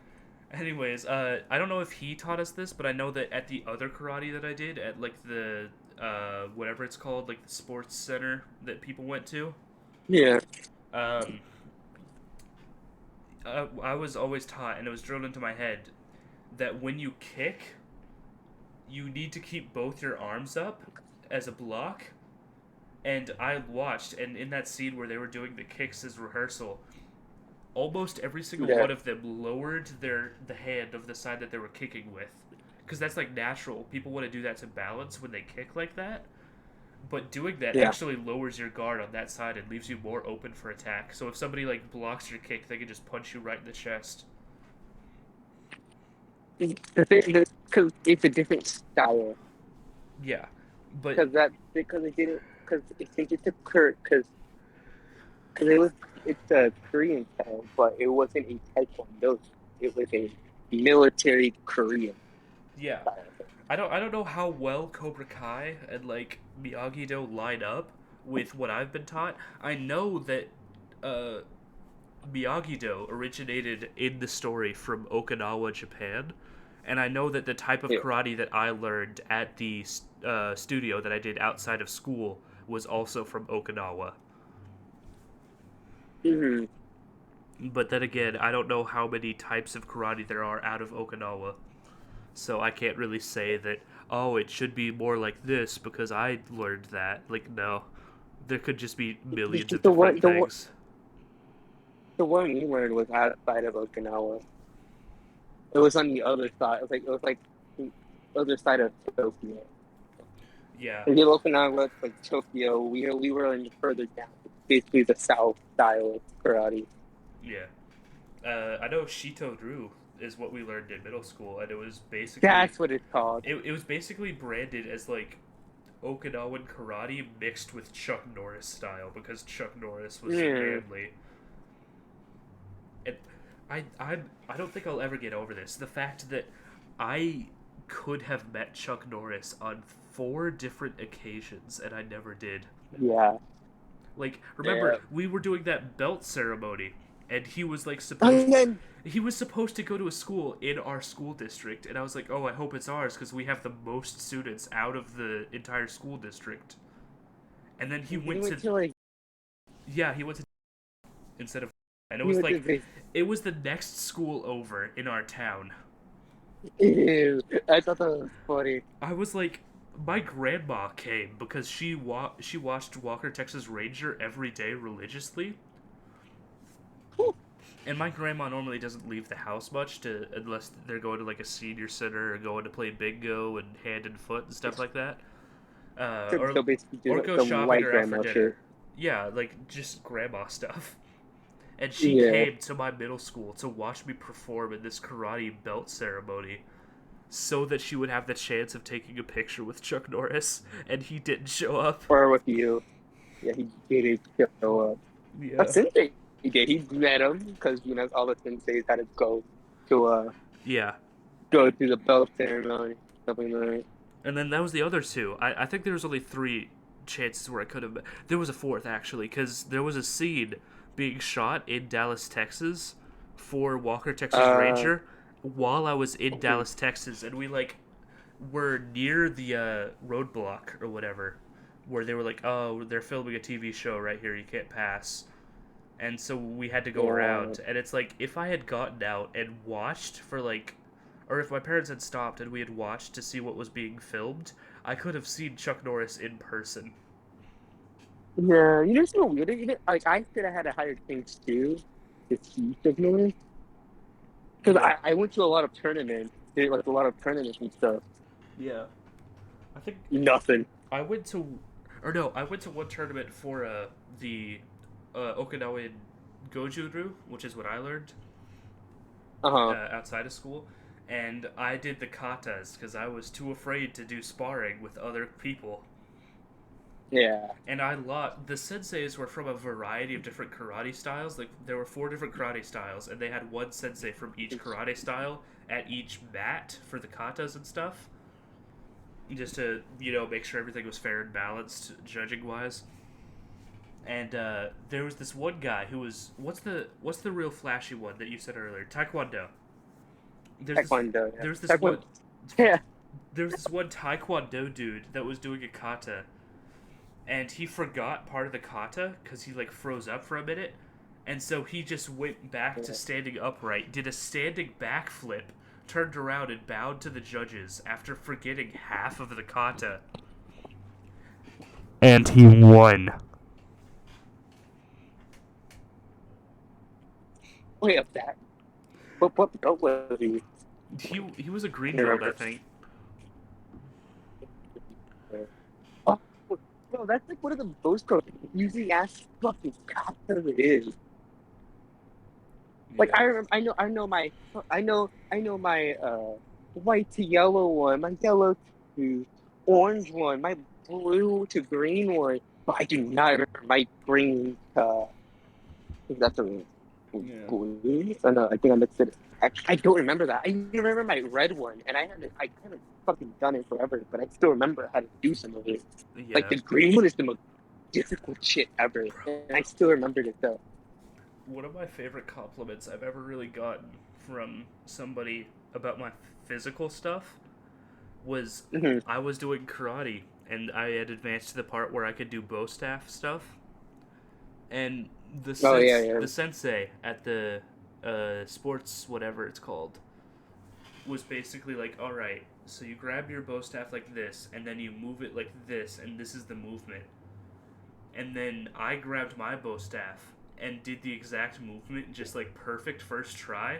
Speaker 1: Anyways, I don't know if he taught us this, but I know that at the other karate that I did at like the whatever it's called, like the sports center that people went to,
Speaker 4: Yeah.
Speaker 1: um, I was always taught, and it was drilled into my head, that when you kick, you need to keep both your arms up as a block. And I watched, and in that scene where they were doing the kicks as rehearsal, almost every single
Speaker 4: Yeah.
Speaker 1: one of them lowered the hand of the side that they were kicking with, because that's like natural. People want to do that to balance when they kick like that, but doing that
Speaker 4: Yeah.
Speaker 1: actually lowers your guard on that side and leaves you more open for attack. So if somebody like blocks your kick, they can just punch you right in the chest.
Speaker 4: Because it's a different style.
Speaker 1: Yeah, but
Speaker 4: Because I think it's a because it's a Korean style, but it wasn't a Taekwondo. It was a military Korean
Speaker 1: yeah,
Speaker 4: style.
Speaker 1: I don't know how well Cobra Kai and like Miyagi-Do line up with what I've been taught. I know that uh, Miyagi-Do originated in the story from Okinawa, Japan, and I know that the type of
Speaker 4: Yeah.
Speaker 1: karate that I learned at the studio that I did outside of school was also from Okinawa.
Speaker 4: Hmm.
Speaker 1: But then again, I don't know how many types of karate there are out of Okinawa. So I can't really say that, oh, it should be more like this because I learned that. Like, no. There could just be millions of
Speaker 4: The one,
Speaker 1: different
Speaker 4: the one,
Speaker 1: things.
Speaker 4: the one we learned was outside of Okinawa. It was on the other side. It was like other side of Tokyo.
Speaker 1: Yeah,
Speaker 4: If you look now, like Tokyo, we were in further down, basically the south style of karate.
Speaker 1: yeah. I know Shito-ryu is what we learned in middle school, and it was basically
Speaker 4: That's what it's called.
Speaker 1: it was basically branded as like Okinawan karate mixed with Chuck Norris style because Chuck Norris was
Speaker 4: Yeah.
Speaker 1: manly. And I don't think I'll ever get over this. The fact that I could have met Chuck Norris on 4 different occasions and I never did.
Speaker 4: Yeah.
Speaker 1: Like,
Speaker 4: Yeah.
Speaker 1: remember, we were doing that belt ceremony, and he was like
Speaker 4: And then
Speaker 1: he was supposed to go to a school in our school district, and I was like, oh, I hope it's ours because we have the most students out of the entire school district. And then he went to
Speaker 4: like
Speaker 1: yeah, he went to instead of and it
Speaker 4: he
Speaker 1: was
Speaker 4: went to
Speaker 1: like
Speaker 4: this.
Speaker 1: it was the next school over in our town.
Speaker 4: Ew. I thought that was funny.
Speaker 1: I was like, my grandma came because she watched Walker Texas Ranger every day religiously. And my grandma normally doesn't leave the house much unless they're going to like a senior center or going to play bingo and hand and foot and stuff like that.
Speaker 4: So basically,
Speaker 1: Or
Speaker 4: do
Speaker 1: go
Speaker 4: some
Speaker 1: shopping
Speaker 4: white
Speaker 1: or out for
Speaker 4: grandma
Speaker 1: dinner.
Speaker 4: shit.
Speaker 1: Yeah, like just grandma stuff. And she
Speaker 4: Yeah.
Speaker 1: came to my middle school to watch me perform in this karate belt ceremony so that she would have the chance of taking a picture with Chuck Norris, and he didn't show up.
Speaker 4: Or with you. Yeah, he did show up.
Speaker 1: Yeah.
Speaker 4: But sensei, he did. He met him because all the senseis had to to
Speaker 1: Yeah.
Speaker 4: go to the belt ceremony, something like that.
Speaker 1: And then that was the other 2. I think there was only 3 chances where I could have. There was a 4th actually, because there was a scene being shot in Dallas, Texas, for Walker Texas Ranger, while I was in Dallas, Texas, and we like were near the roadblock or whatever, where they were like, oh, they're filming a TV show right here, you can't pass. And so we had to go around, and it's like if I had gotten out and watched for like, or if my parents had stopped and we had watched to see what was being filmed, I could have seen Chuck Norris in person.
Speaker 4: Yeah, it's so weird. Like I could have had a higher chance too to see Sigma because
Speaker 1: Yeah.
Speaker 4: I went to a lot of tournaments, did like a lot of tournaments and stuff.
Speaker 1: Yeah. I think
Speaker 4: Nothing.
Speaker 1: I went to one tournament for the Okinawan Goju-ryu, which is what I learned outside of school, and I did the katas because I was too afraid to do sparring with other people.
Speaker 4: Yeah.
Speaker 1: And the senseis were from a variety of different karate styles. Like there were 4 different karate styles, and they had one sensei from each karate style at each mat for the katas and stuff, just to make sure everything was fair and balanced judging wise. And there was this one guy who was what's the real flashy one that you said earlier? Taekwondo.
Speaker 4: Taekwondo.
Speaker 1: There's this
Speaker 4: Taekwondo.
Speaker 1: one.
Speaker 4: Yeah.
Speaker 1: There was this one Taekwondo dude that was doing a kata, and he forgot part of the kata because he like froze up for a minute, and so he just went back to standing upright, did a standing backflip, turned around and bowed to the judges after forgetting half of the kata. And he won.
Speaker 4: Wait, of that. What belt was he?
Speaker 1: He was a green belt, I think.
Speaker 4: Oh, bro, that's like one of the most confusing ass fucking kata it is. Like
Speaker 1: Yeah.
Speaker 4: I know my white to yellow one, my yellow to orange one, my blue to green one, but I do not remember my green I think that's a
Speaker 1: Yeah.
Speaker 4: blue. Oh no, I think I mixed it. I don't remember that. I remember my red one, and I haven't fucking done it forever, but I still remember how to do some of it.
Speaker 1: Yeah.
Speaker 4: Like the green one is the most difficult shit ever, and I still remembered it though.
Speaker 1: One of my favorite compliments I've ever really gotten from somebody about my physical stuff was I was doing karate and I had advanced to the part where I could do bow staff stuff, and the sensei at the sports whatever it's called was basically like, all right, so you grab your bow staff like this and then you move it like this and this is the movement. And then I grabbed my bow staff and did the exact movement, just like perfect first try.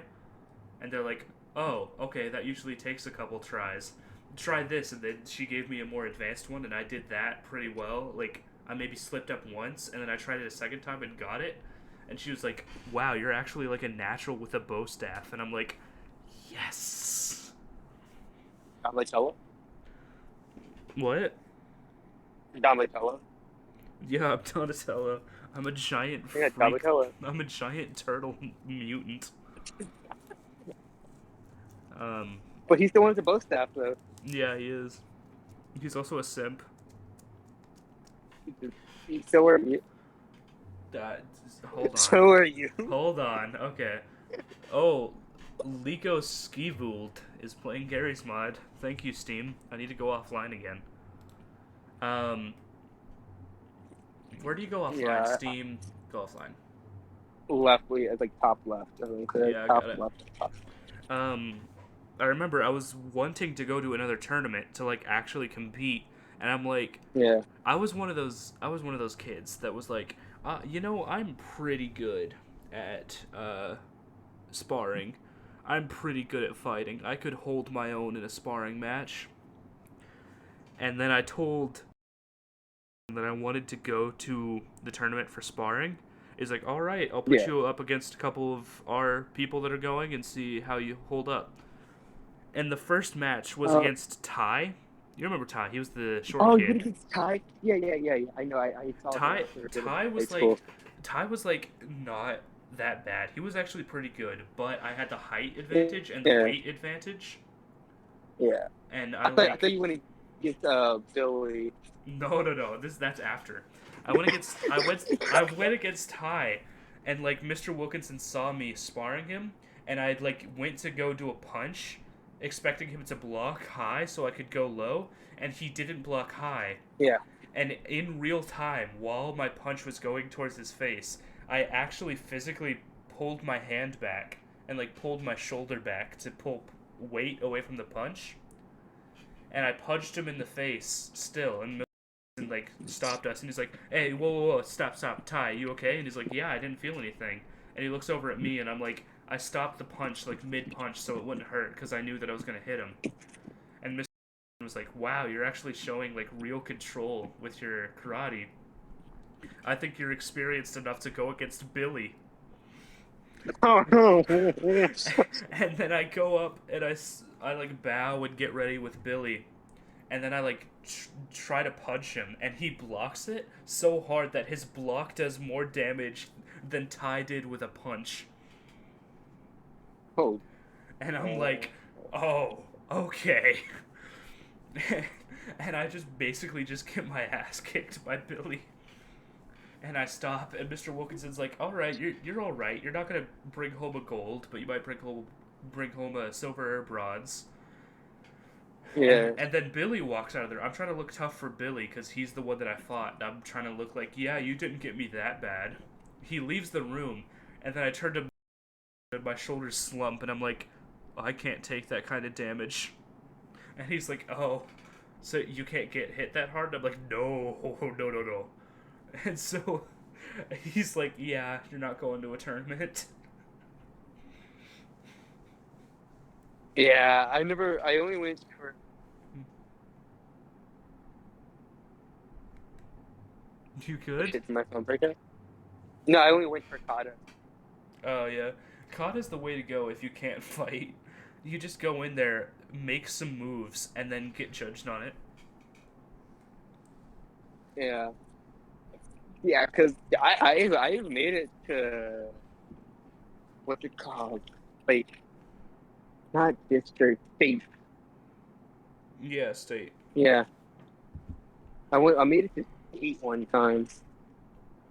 Speaker 1: And they're like, oh, okay, that usually takes a couple tries. try this, and then she gave me a more advanced one, and I did that pretty well. Like, I maybe slipped up once, and then I tried it a second time and got it. And she was like, wow, you're actually like a natural with a bow staff. And I'm like, yes.
Speaker 4: Donatello?
Speaker 1: What?
Speaker 4: Donatello?
Speaker 1: Yeah, I'm Donatello. I'm a giant
Speaker 4: Yeah,
Speaker 1: freak.
Speaker 4: Donatello.
Speaker 1: I'm a giant turtle mutant.
Speaker 4: But he's the one with the bow staff, though.
Speaker 1: Yeah, he is. He's also a simp.
Speaker 4: So are you.
Speaker 1: Hold on.
Speaker 4: So are you.
Speaker 1: Hold on. Okay. Oh, Liko Skivuld is playing Gary's mod. Thank you, Steam. I need to go offline again. Where do you go offline?
Speaker 4: Yeah.
Speaker 1: Steam, go offline.
Speaker 4: Left, like top left. I think.
Speaker 1: Yeah, I
Speaker 4: top
Speaker 1: got it.
Speaker 4: left. Top.
Speaker 1: I remember I was wanting to go to another tournament to like actually compete, and I'm like,
Speaker 4: Yeah.
Speaker 1: I was one of those kids that was like, I'm pretty good at sparring. I'm pretty good at fighting. I could hold my own in a sparring match. And then I told that I wanted to go to the tournament for sparring. He's like, all right, I'll put you up against a couple of our people that are going and see how you hold up. And the first match was against Ty. You remember Ty? He was the short kid.
Speaker 4: Oh, you against Ty? Yeah. I know. I saw
Speaker 1: Ty.
Speaker 4: that.
Speaker 1: Ty was like not that bad. He was actually pretty good, but I had the height advantage and the weight advantage.
Speaker 4: Yeah.
Speaker 1: And
Speaker 4: I thought you went against Billy.
Speaker 1: No. That's after. I went against Ty, and like Mr. Wilkinson saw me sparring him, and I like went to go do a punch, expecting him to block high so I could go low, and he didn't block high.
Speaker 4: Yeah.
Speaker 1: And in real time, while my punch was going towards his face, I actually physically pulled my hand back and like pulled my shoulder back to pull weight away from the punch. And I punched him in the face still, and like stopped us, and he's like, "Hey, whoa, stop, Ty, you okay?" And he's like, "Yeah, I didn't feel anything." And he looks over at me, and I'm like, I stopped the punch like mid punch so it wouldn't hurt because I knew that I was gonna hit him. And Mr. was like, "Wow, you're actually showing like real control with your karate. I think you're experienced enough to go against Billy." And then I go up and I like bow and get ready with Billy, and then I like try to punch him, and he blocks it so hard that his block does more damage than Ty did with a punch.
Speaker 4: Oh.
Speaker 1: And I'm like, oh, okay. And I just basically just get my ass kicked by Billy. And I stop, and Mr. Wilkinson's like, all right, you're all right. You're not gonna bring home a gold, but you might bring home a silver or bronze.
Speaker 4: Yeah.
Speaker 1: And then Billy walks out of there. I'm trying to look tough for Billy because he's the one that I fought. I'm trying to look like, yeah, you didn't get me that bad. He leaves the room, and then I turn to my shoulders slump, and I'm like, I can't take that kind of damage. And he's like, oh, so you can't get hit that hard? And I'm like, no. And so he's like, yeah, you're not going to a tournament.
Speaker 4: Yeah, I only went for...
Speaker 1: You good?
Speaker 4: Shit, my phone breaking? No, I only went for Kata.
Speaker 1: Oh, yeah. Kata's the way to go if you can't fight. You just go in there, make some moves, and then get judged on it.
Speaker 4: Yeah. Yeah, because I made it to... What's it called? Like, not district, state.
Speaker 1: Yeah, state.
Speaker 4: Yeah. I made it to state one time.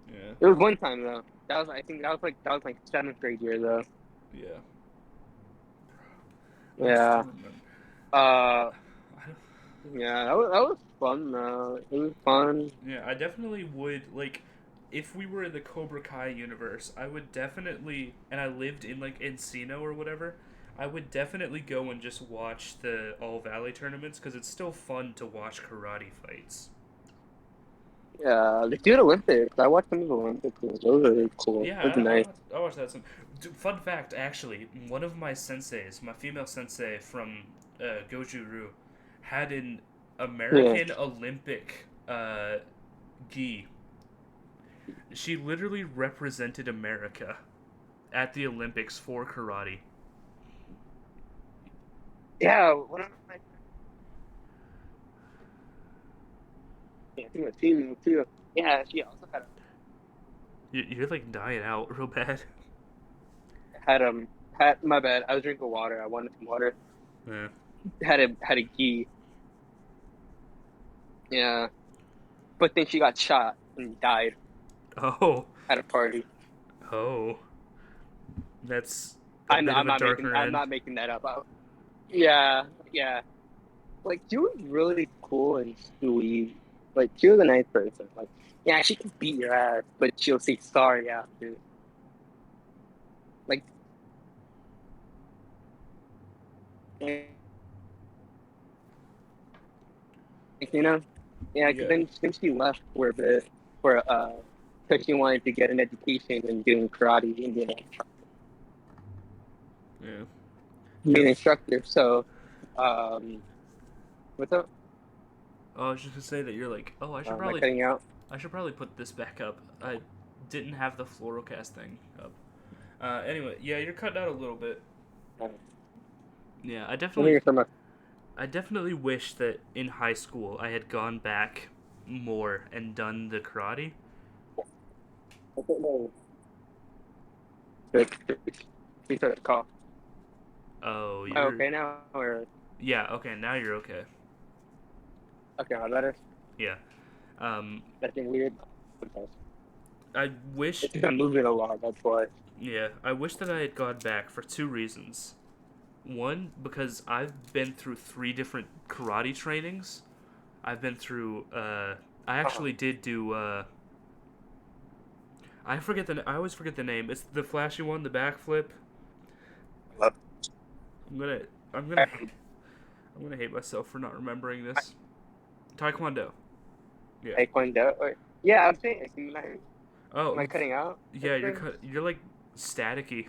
Speaker 1: Yeah.
Speaker 4: It was one time though. That was like 7th grade year though.
Speaker 1: Yeah.
Speaker 4: Yeah. Yeah, that was fun though. It was fun.
Speaker 1: Yeah, I definitely would, like, if we were in the Cobra Kai universe, I would definitely, and I lived in, like, Encino or whatever, I would definitely go and just watch the All Valley tournaments, because it's still fun to watch karate fights.
Speaker 4: Yeah, the Dude Olympics. I watched some of the Olympics. Those are really cool.
Speaker 1: Yeah,
Speaker 4: That's nice.
Speaker 1: I watched that. Fun fact, actually, one of my senseis, my female sensei from Goju-Ryu, had an American Olympic gi. She literally represented America at the Olympics for karate.
Speaker 4: Yeah, one of my I think it was female too. Yeah, she also
Speaker 1: You're like dying out real bad.
Speaker 4: had had my bad. I was drinking water. I wanted some water.
Speaker 1: Yeah.
Speaker 4: Had a gi. Yeah, but then she got shot and died
Speaker 1: Oh.
Speaker 4: at a party.
Speaker 1: Oh. That's a bit of a darker
Speaker 4: I'm
Speaker 1: end.
Speaker 4: not making that up. Yeah, yeah. Like she was really cool and sweet. Like she was a nice person. Like yeah, she can beat your ass, but she'll say sorry after. Like you know, yeah. Cause
Speaker 1: Yeah.
Speaker 4: then she left for a bit for because she wanted to get an education and doing karate and
Speaker 1: Yeah.
Speaker 4: be an instructor. So, um, what's up?
Speaker 1: Oh, I was just gonna say that you're like, oh,
Speaker 4: Am I cutting out?
Speaker 1: I should probably put this back up. I didn't have the Floralcast thing up. Anyway, yeah, you're cutting out a little bit. Yeah, I definitely wish that in high school I had gone back more and done the karate.
Speaker 4: We started the call.
Speaker 1: Oh,
Speaker 4: Am I
Speaker 1: you're
Speaker 4: okay now, or
Speaker 1: yeah, okay, now you're okay.
Speaker 4: okay? Am I better?
Speaker 1: Yeah.
Speaker 4: Nothing weird.
Speaker 1: I wish
Speaker 4: It's been moving a lot. That's why.
Speaker 1: yeah, I wish that I had gone back for two reasons. One, because I've been through 3 different karate trainings. I've been through I actually did do I always forget the name. It's the flashy one, the backflip. I'm gonna I'm gonna I'm gonna hate myself for not remembering this. Taekwondo. Yeah.
Speaker 4: Taekwondo. Yeah, I'm saying.
Speaker 1: Oh,
Speaker 4: Am I cutting out?
Speaker 1: yeah, you're like staticky.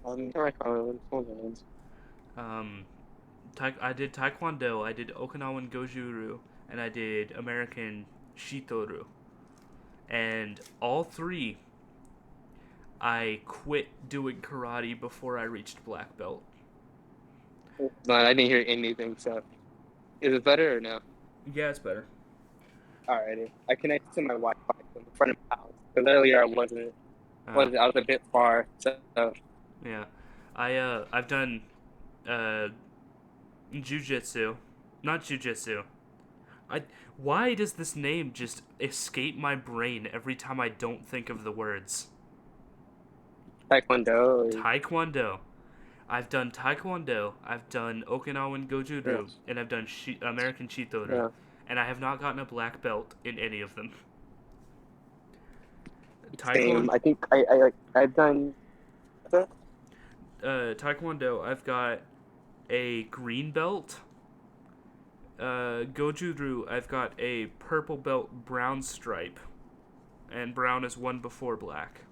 Speaker 4: Hold on.
Speaker 1: I did Taekwondo, I did Okinawan Goju-Ryu, and I did American Shito-Ryu. And all 3 I quit doing karate before I reached black belt.
Speaker 4: No, I didn't hear anything. So, is it better or no?
Speaker 1: Yeah, it's better.
Speaker 4: Alrighty. I connected to my Wi-Fi from the front of my house because earlier I wasn't. I was a bit far. So
Speaker 1: Yeah. I've done jujitsu. Not jujitsu. Why does this name just escape my brain every time I don't think of the words?
Speaker 4: Taekwondo.
Speaker 1: Taekwondo. I've done Taekwondo, I've done Okinawan Goju-Ryu,
Speaker 4: Yes.
Speaker 1: and I've done American Shito-Ryu.
Speaker 4: Yeah.
Speaker 1: And I have not gotten a black belt in any of them.
Speaker 4: Same. I think I've done.
Speaker 1: Taekwondo, I've got a green belt. Goju-Ryu, I've got a purple belt brown stripe. And brown is 1 before black.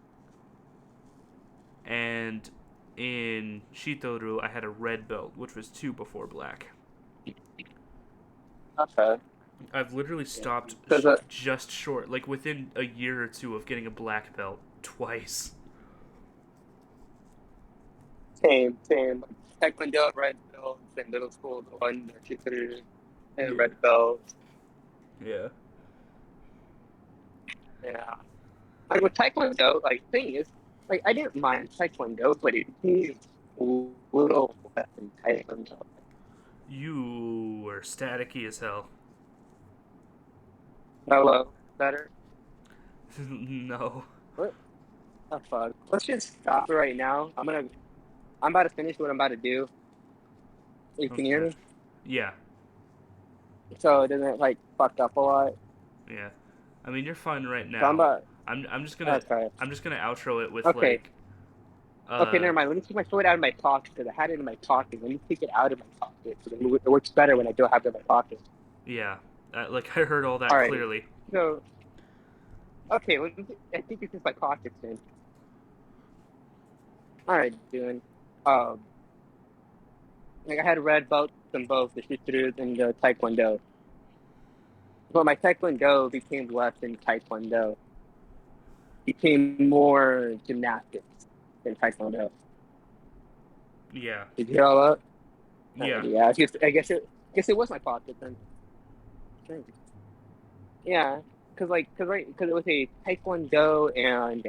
Speaker 1: And in Shito-Ryu, I had a red belt, which was 2 before black.
Speaker 4: Okay.
Speaker 1: I've literally stopped just short, like within a year or 2 of getting a black belt twice.
Speaker 4: Same. Taekwondo, red belts in middle school, the one or two, three, and red belts.
Speaker 1: Yeah.
Speaker 4: Yeah. Like with Taekwondo, like thing is, like I didn't mind Taekwondo, but it is a little less than Taekwondo.
Speaker 1: You were staticky as hell.
Speaker 4: Hello, better?
Speaker 1: No.
Speaker 4: What? Oh fuck. Let's just stop right now. I'm about to finish what I'm about to do. You can hear me?
Speaker 1: Yeah.
Speaker 4: So it doesn't like fuck up a lot.
Speaker 1: Yeah. I mean, you're fine right now.
Speaker 4: So
Speaker 1: I'm just gonna
Speaker 4: okay.
Speaker 1: I'm just gonna outro it with
Speaker 4: Okay.
Speaker 1: like.
Speaker 4: Okay, never mind. Let me take my phone out of my pocket because I had it in my pocket. Let me take it out of my pocket. So it works better when I don't have it in my pocket.
Speaker 1: Yeah. Like I heard all that
Speaker 4: Alrighty.
Speaker 1: clearly.
Speaker 4: So, okay, I think it's just my pockets then. Alright, dude. Like I had red belts in both the Shitsu and the Taekwondo. But my Taekwondo became less than Taekwondo. Became more gymnastics than Taekwondo.
Speaker 1: Yeah.
Speaker 4: Did you hear all that?
Speaker 1: Yeah.
Speaker 4: Yeah. I guess it was my fault then. Yeah, because it was a Taekwondo and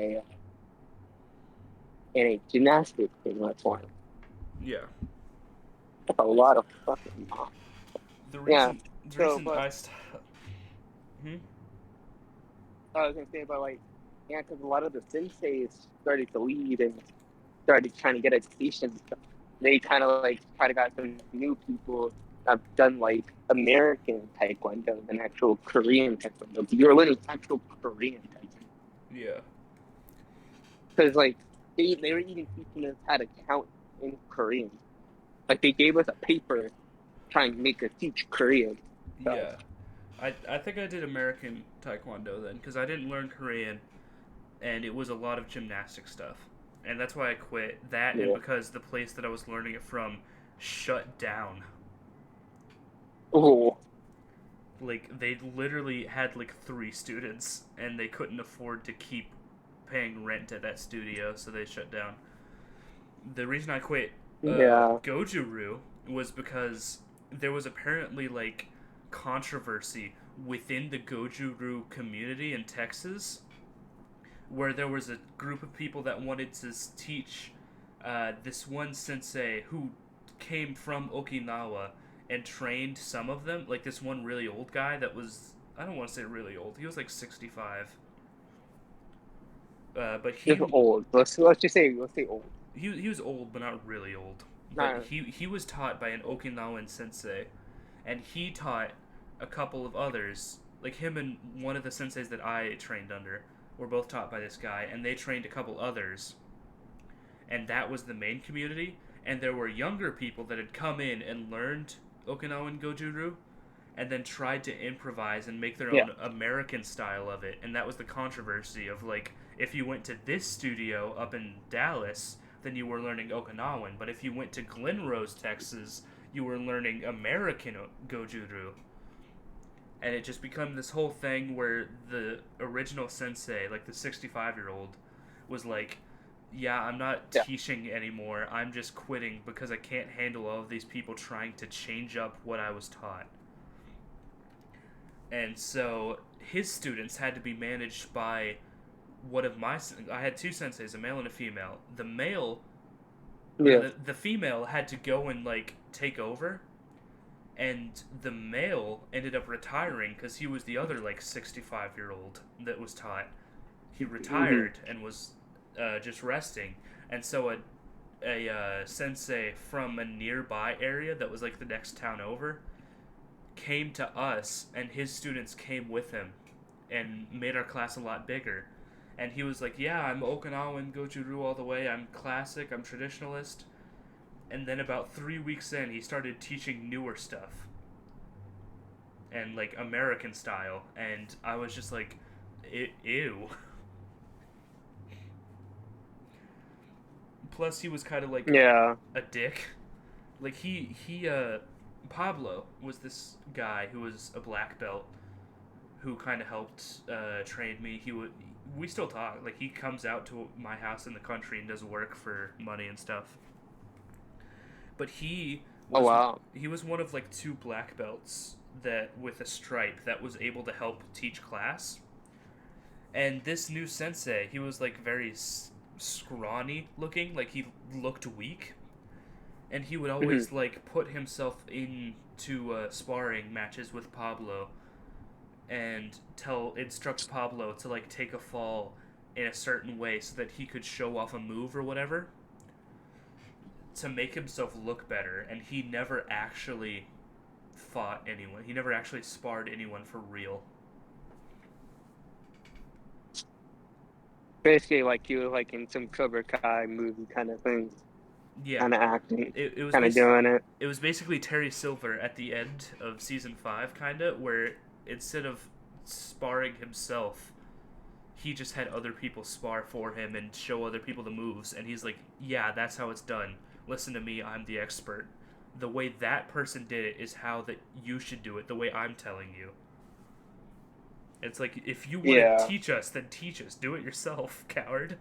Speaker 4: a gymnastics in my form.
Speaker 1: Yeah.
Speaker 4: That's a lot of fucking math.
Speaker 1: The
Speaker 4: Yeah.
Speaker 1: reason the
Speaker 4: So,
Speaker 1: reason
Speaker 4: but
Speaker 1: hmm?
Speaker 4: I was gonna say, but like, yeah, because a lot of the senseis started to lead and started trying to get education. They kind of like try to got some new people that have done like American Taekwondo than actual Korean Taekwondo. You're learning actual Korean Taekwondo
Speaker 1: Yeah.
Speaker 4: because like they were even teaching us how to count in Korean. Like they gave us a paper trying to make us teach Korean. So
Speaker 1: Yeah. I think I did American Taekwondo then because I didn't learn Korean and it was a lot of gymnastic stuff. And that's why I quit. That and
Speaker 4: yeah.
Speaker 1: because the place that I was learning it from shut down.
Speaker 4: Oh,
Speaker 1: Like they literally had like 3 students and they couldn't afford to keep paying rent at that studio, so they shut down. The reason I quit
Speaker 4: yeah.
Speaker 1: Goju-Ryu was because there was apparently like controversy within the Goju-Ryu community in Texas, where there was a group of people that wanted to teach this one sensei who came from Okinawa and trained some of them. Like this one really old guy that was, I don't want to say really old. He was like 65. But
Speaker 4: Just old. Let's say old.
Speaker 1: he was old, but not really old. But
Speaker 4: Nah,
Speaker 1: he was taught by an Okinawan sensei, and he taught a couple of others. Like him and one of the senseis that I trained under were both taught by this guy, and they trained a couple others. And that was the main community. And there were younger people that had come in and learned Okinawan Goju-Ryu, and then tried to improvise and make their
Speaker 4: yeah.
Speaker 1: own American style of it. And that was the controversy of like, if you went to this studio up in Dallas, then you were learning Okinawan. But if you went to Glen Rose, Texas, you were learning American Goju-Ryu. And it just became this whole thing where the original sensei, like the 65-year-old, was like, yeah, I'm not
Speaker 4: Yeah.
Speaker 1: teaching anymore. I'm just quitting because I can't handle all of these people trying to change up what I was taught. And so his students had to be managed by one of my. I had 2 senseis, a male and a female. The male, or
Speaker 4: Yeah.
Speaker 1: the female, had to go and like take over, and the male ended up retiring because he was the other like 65-year-old that was taught. He retired and was just resting, and so a sensei from a nearby area that was like the next town over came to us, and his students came with him and made our class a lot bigger. And he was like, yeah, I'm Okinawan Goju-Ryu all the way. I'm classic. I'm traditionalist. And then about 3 weeks in, he started teaching newer stuff. And like American style. And I was just like, ew. Plus, he was kind of like
Speaker 4: Yeah.
Speaker 1: a dick. Like Pablo was this guy who was a black belt who kind of helped train me. We still talk. Like he comes out to my house in the country and does work for money and stuff. But
Speaker 4: Oh wow.
Speaker 1: he was one of like 2 black belts that with a stripe that was able to help teach class. And this new sensei, he was like very scrawny looking, like he looked weak. And he would always like put himself into sparring matches with Pablo and instruct Pablo to like take a fall in a certain way so that he could show off a move or whatever to make himself look better. And he never actually fought anyone. He never actually sparred anyone for real.
Speaker 4: Basically, like he was like in some Cobra Kai movie kind of thing,
Speaker 1: Yeah,
Speaker 4: kind of acting,
Speaker 1: it was
Speaker 4: kind of doing it.
Speaker 1: it was basically Terry Silver at the end of season 5, kinda, where instead of sparring himself, he just had other people spar for him and show other people the moves, and he's like, yeah, that's how it's done. Listen to me, I'm the expert. the way that person did it is how that you should do it, the way I'm telling you. It's like, if you want to
Speaker 4: Yeah.
Speaker 1: teach us, then teach us. Do it yourself, coward.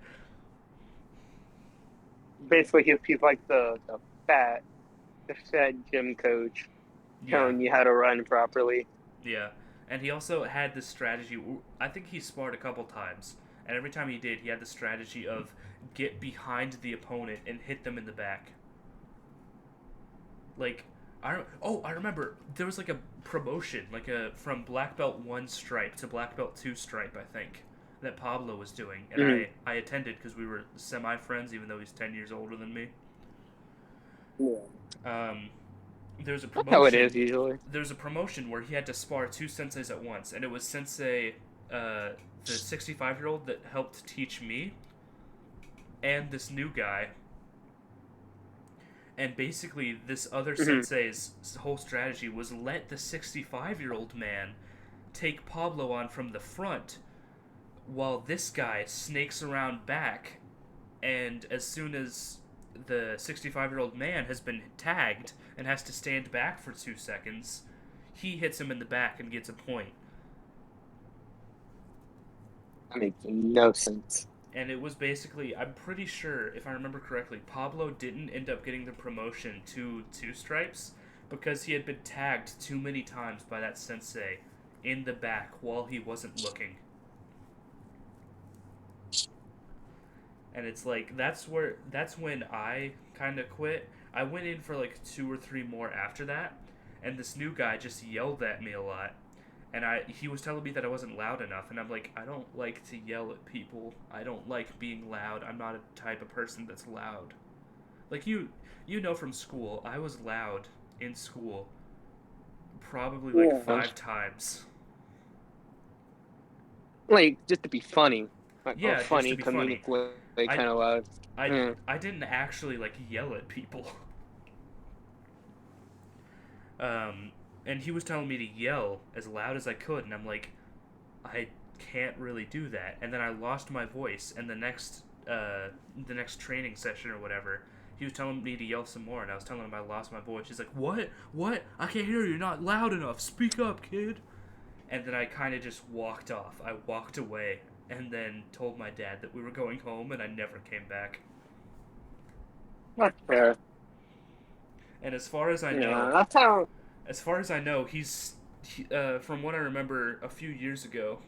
Speaker 4: Basically, he's like the fat gym coach
Speaker 1: Yeah,
Speaker 4: telling you how to run properly.
Speaker 1: yeah. And he also had this strategy. I think he sparred a couple times. And every time he did, he had the strategy of get behind the opponent and hit them in the back. Like, I remember there was like a promotion, like from black belt 1 stripe to black belt 2 stripe, I think, that Pablo was doing, and I attended because we were semi friends, even though he's 10 years older than me.
Speaker 4: Yeah.
Speaker 1: There was a
Speaker 4: That's how it
Speaker 1: promotion.
Speaker 4: is usually.
Speaker 1: There was a promotion where he had to spar 2 senseis at once, and it was Sensei, the 65-year-old that helped teach me, and this new guy. And basically, this other sensei's whole strategy was let the 65-year-old man take Pablo on from the front, while this guy snakes around back, and as soon as the 65-year-old man has been tagged and has to stand back for 2 seconds, he hits him in the back and gets a point.
Speaker 4: That makes no sense.
Speaker 1: And it was basically, I'm pretty sure, if I remember correctly, Pablo didn't end up getting the promotion to 2 stripes because he had been tagged too many times by that sensei in the back while he wasn't looking. And it's like, that's when I kind of quit. I went in for like 2 or 3 more after that, and this new guy just yelled at me a lot. And he was telling me that I wasn't loud enough, and I'm like, I don't like to yell at people. I don't like being loud. I'm not a type of person that's loud. Like, you know from school, I was loud in school probably like 5 times.
Speaker 4: Like, just to be funny. Like,
Speaker 1: Yeah, just to
Speaker 4: funny,
Speaker 1: be
Speaker 4: comedic
Speaker 1: funny.
Speaker 4: way, kind of loud.
Speaker 1: I didn't actually like yell at people. And he was telling me to yell as loud as I could, and I'm like, I can't really do that. And then I lost my voice, and the next training session or whatever, he was telling me to yell some more, and I was telling him I lost my voice. He's like, what? I can't hear you. You're not loud enough. Speak up, kid. And then I kind of just walked off. I walked away, and then told my dad that we were going home, and I never came back.
Speaker 4: That's fair.
Speaker 1: And as far as I know,
Speaker 4: Yeah, that's how.
Speaker 1: he's from what I remember a few years ago,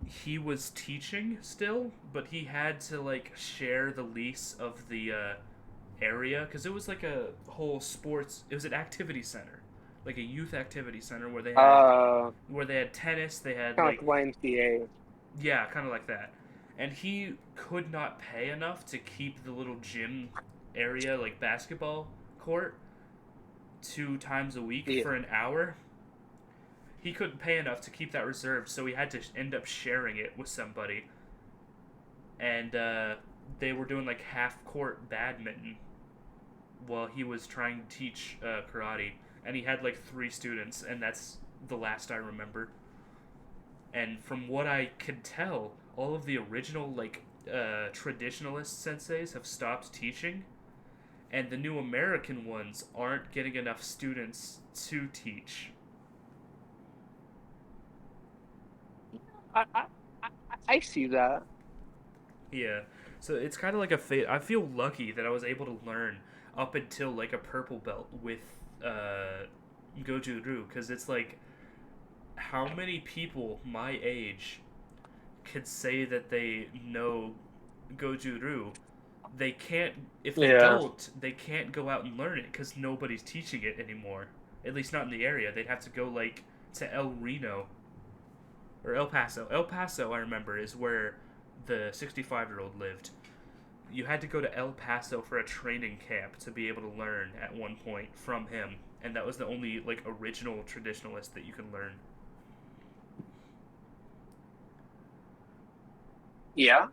Speaker 1: he was teaching still, but he had to like share the lease of the area because it was like a whole sports. It was an activity center, like a youth activity center where they had tennis. They had
Speaker 4: Kind
Speaker 1: like
Speaker 4: of YMCA.
Speaker 1: yeah, kind of like that. And he could not pay enough to keep the little gym area, like basketball court, 2 times a week for an hour. He couldn't pay enough to keep that reserved, so he had to end up sharing it with somebody. And they were doing like half-court badminton while he was trying to teach karate. And he had like 3 students, and that's the last I remember. And from what I can tell, all of the original like traditionalist senseis have stopped teaching, and the new American ones aren't getting enough students to teach.
Speaker 4: I see that.
Speaker 1: Yeah, so it's kind of like a fate. I feel lucky that I was able to learn up until like a purple belt with Goju-Ryu, because it's like, how many people my age could say that they know Goju-Ryu? They can't, if they don't, they can't go out and learn it because nobody's teaching it anymore. At least not in the area. They'd have to go like to El Reno or El Paso. El Paso, I remember, is where the 65-year-old lived. You had to go to El Paso for a training camp to be able to learn at one point from him, and that was the only like original traditionalist that you can learn.
Speaker 4: Yeah.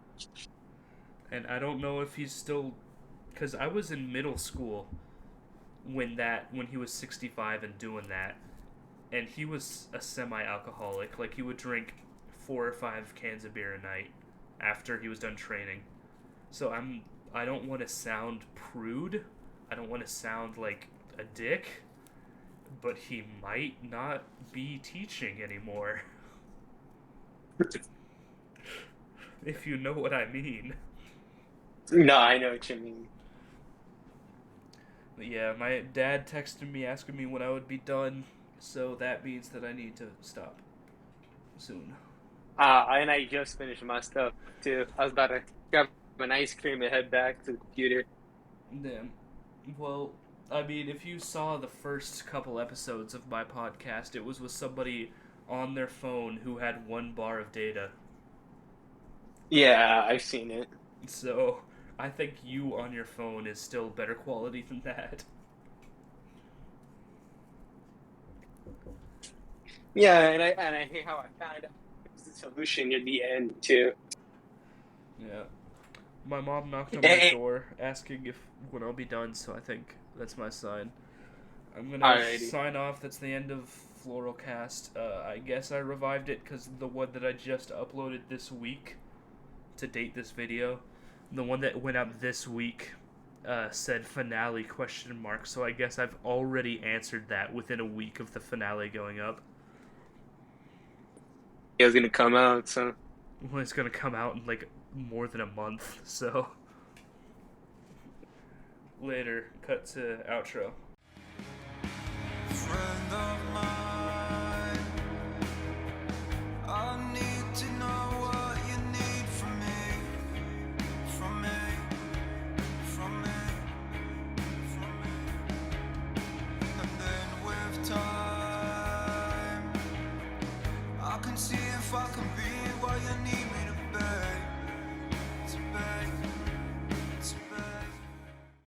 Speaker 1: And I don't know if he's still, because I was in middle school when he was 65 and doing that, and he was a semi-alcoholic. Like, he would drink 4 or 5 cans of beer a night after he was done training. So I don't want to sound prude. I don't want to sound like a dick, but he might not be teaching anymore. If you know what I mean.
Speaker 4: No, I know what you mean.
Speaker 1: But yeah, my dad texted me asking me when I would be done, so that means that I need to stop soon.
Speaker 4: And I just finished my stuff too. I was about to grab an ice cream and head back to the computer.
Speaker 1: Damn. Well, I mean, if you saw the first couple episodes of my podcast, it was with somebody on their phone who had 1 bar of data.
Speaker 4: Yeah, I've seen it.
Speaker 1: So, I think you on your phone is still better quality than that.
Speaker 4: Yeah, and I hate how I found out it was the solution near the end too.
Speaker 1: Yeah. My mom knocked on my
Speaker 4: Hey,
Speaker 1: door asking if when I'll be done, so I think that's my sign. I'm gonna
Speaker 4: alrighty.
Speaker 1: sign off. That's the end of Floralcast. I guess I revived it because the one that I just uploaded this week to date this video, the one that went up this week, said finale ? So I guess I've already answered that within a week of the finale going up.
Speaker 4: It was gonna come out, so
Speaker 1: Well, it's gonna come out in like more than a month. So later, cut to outro.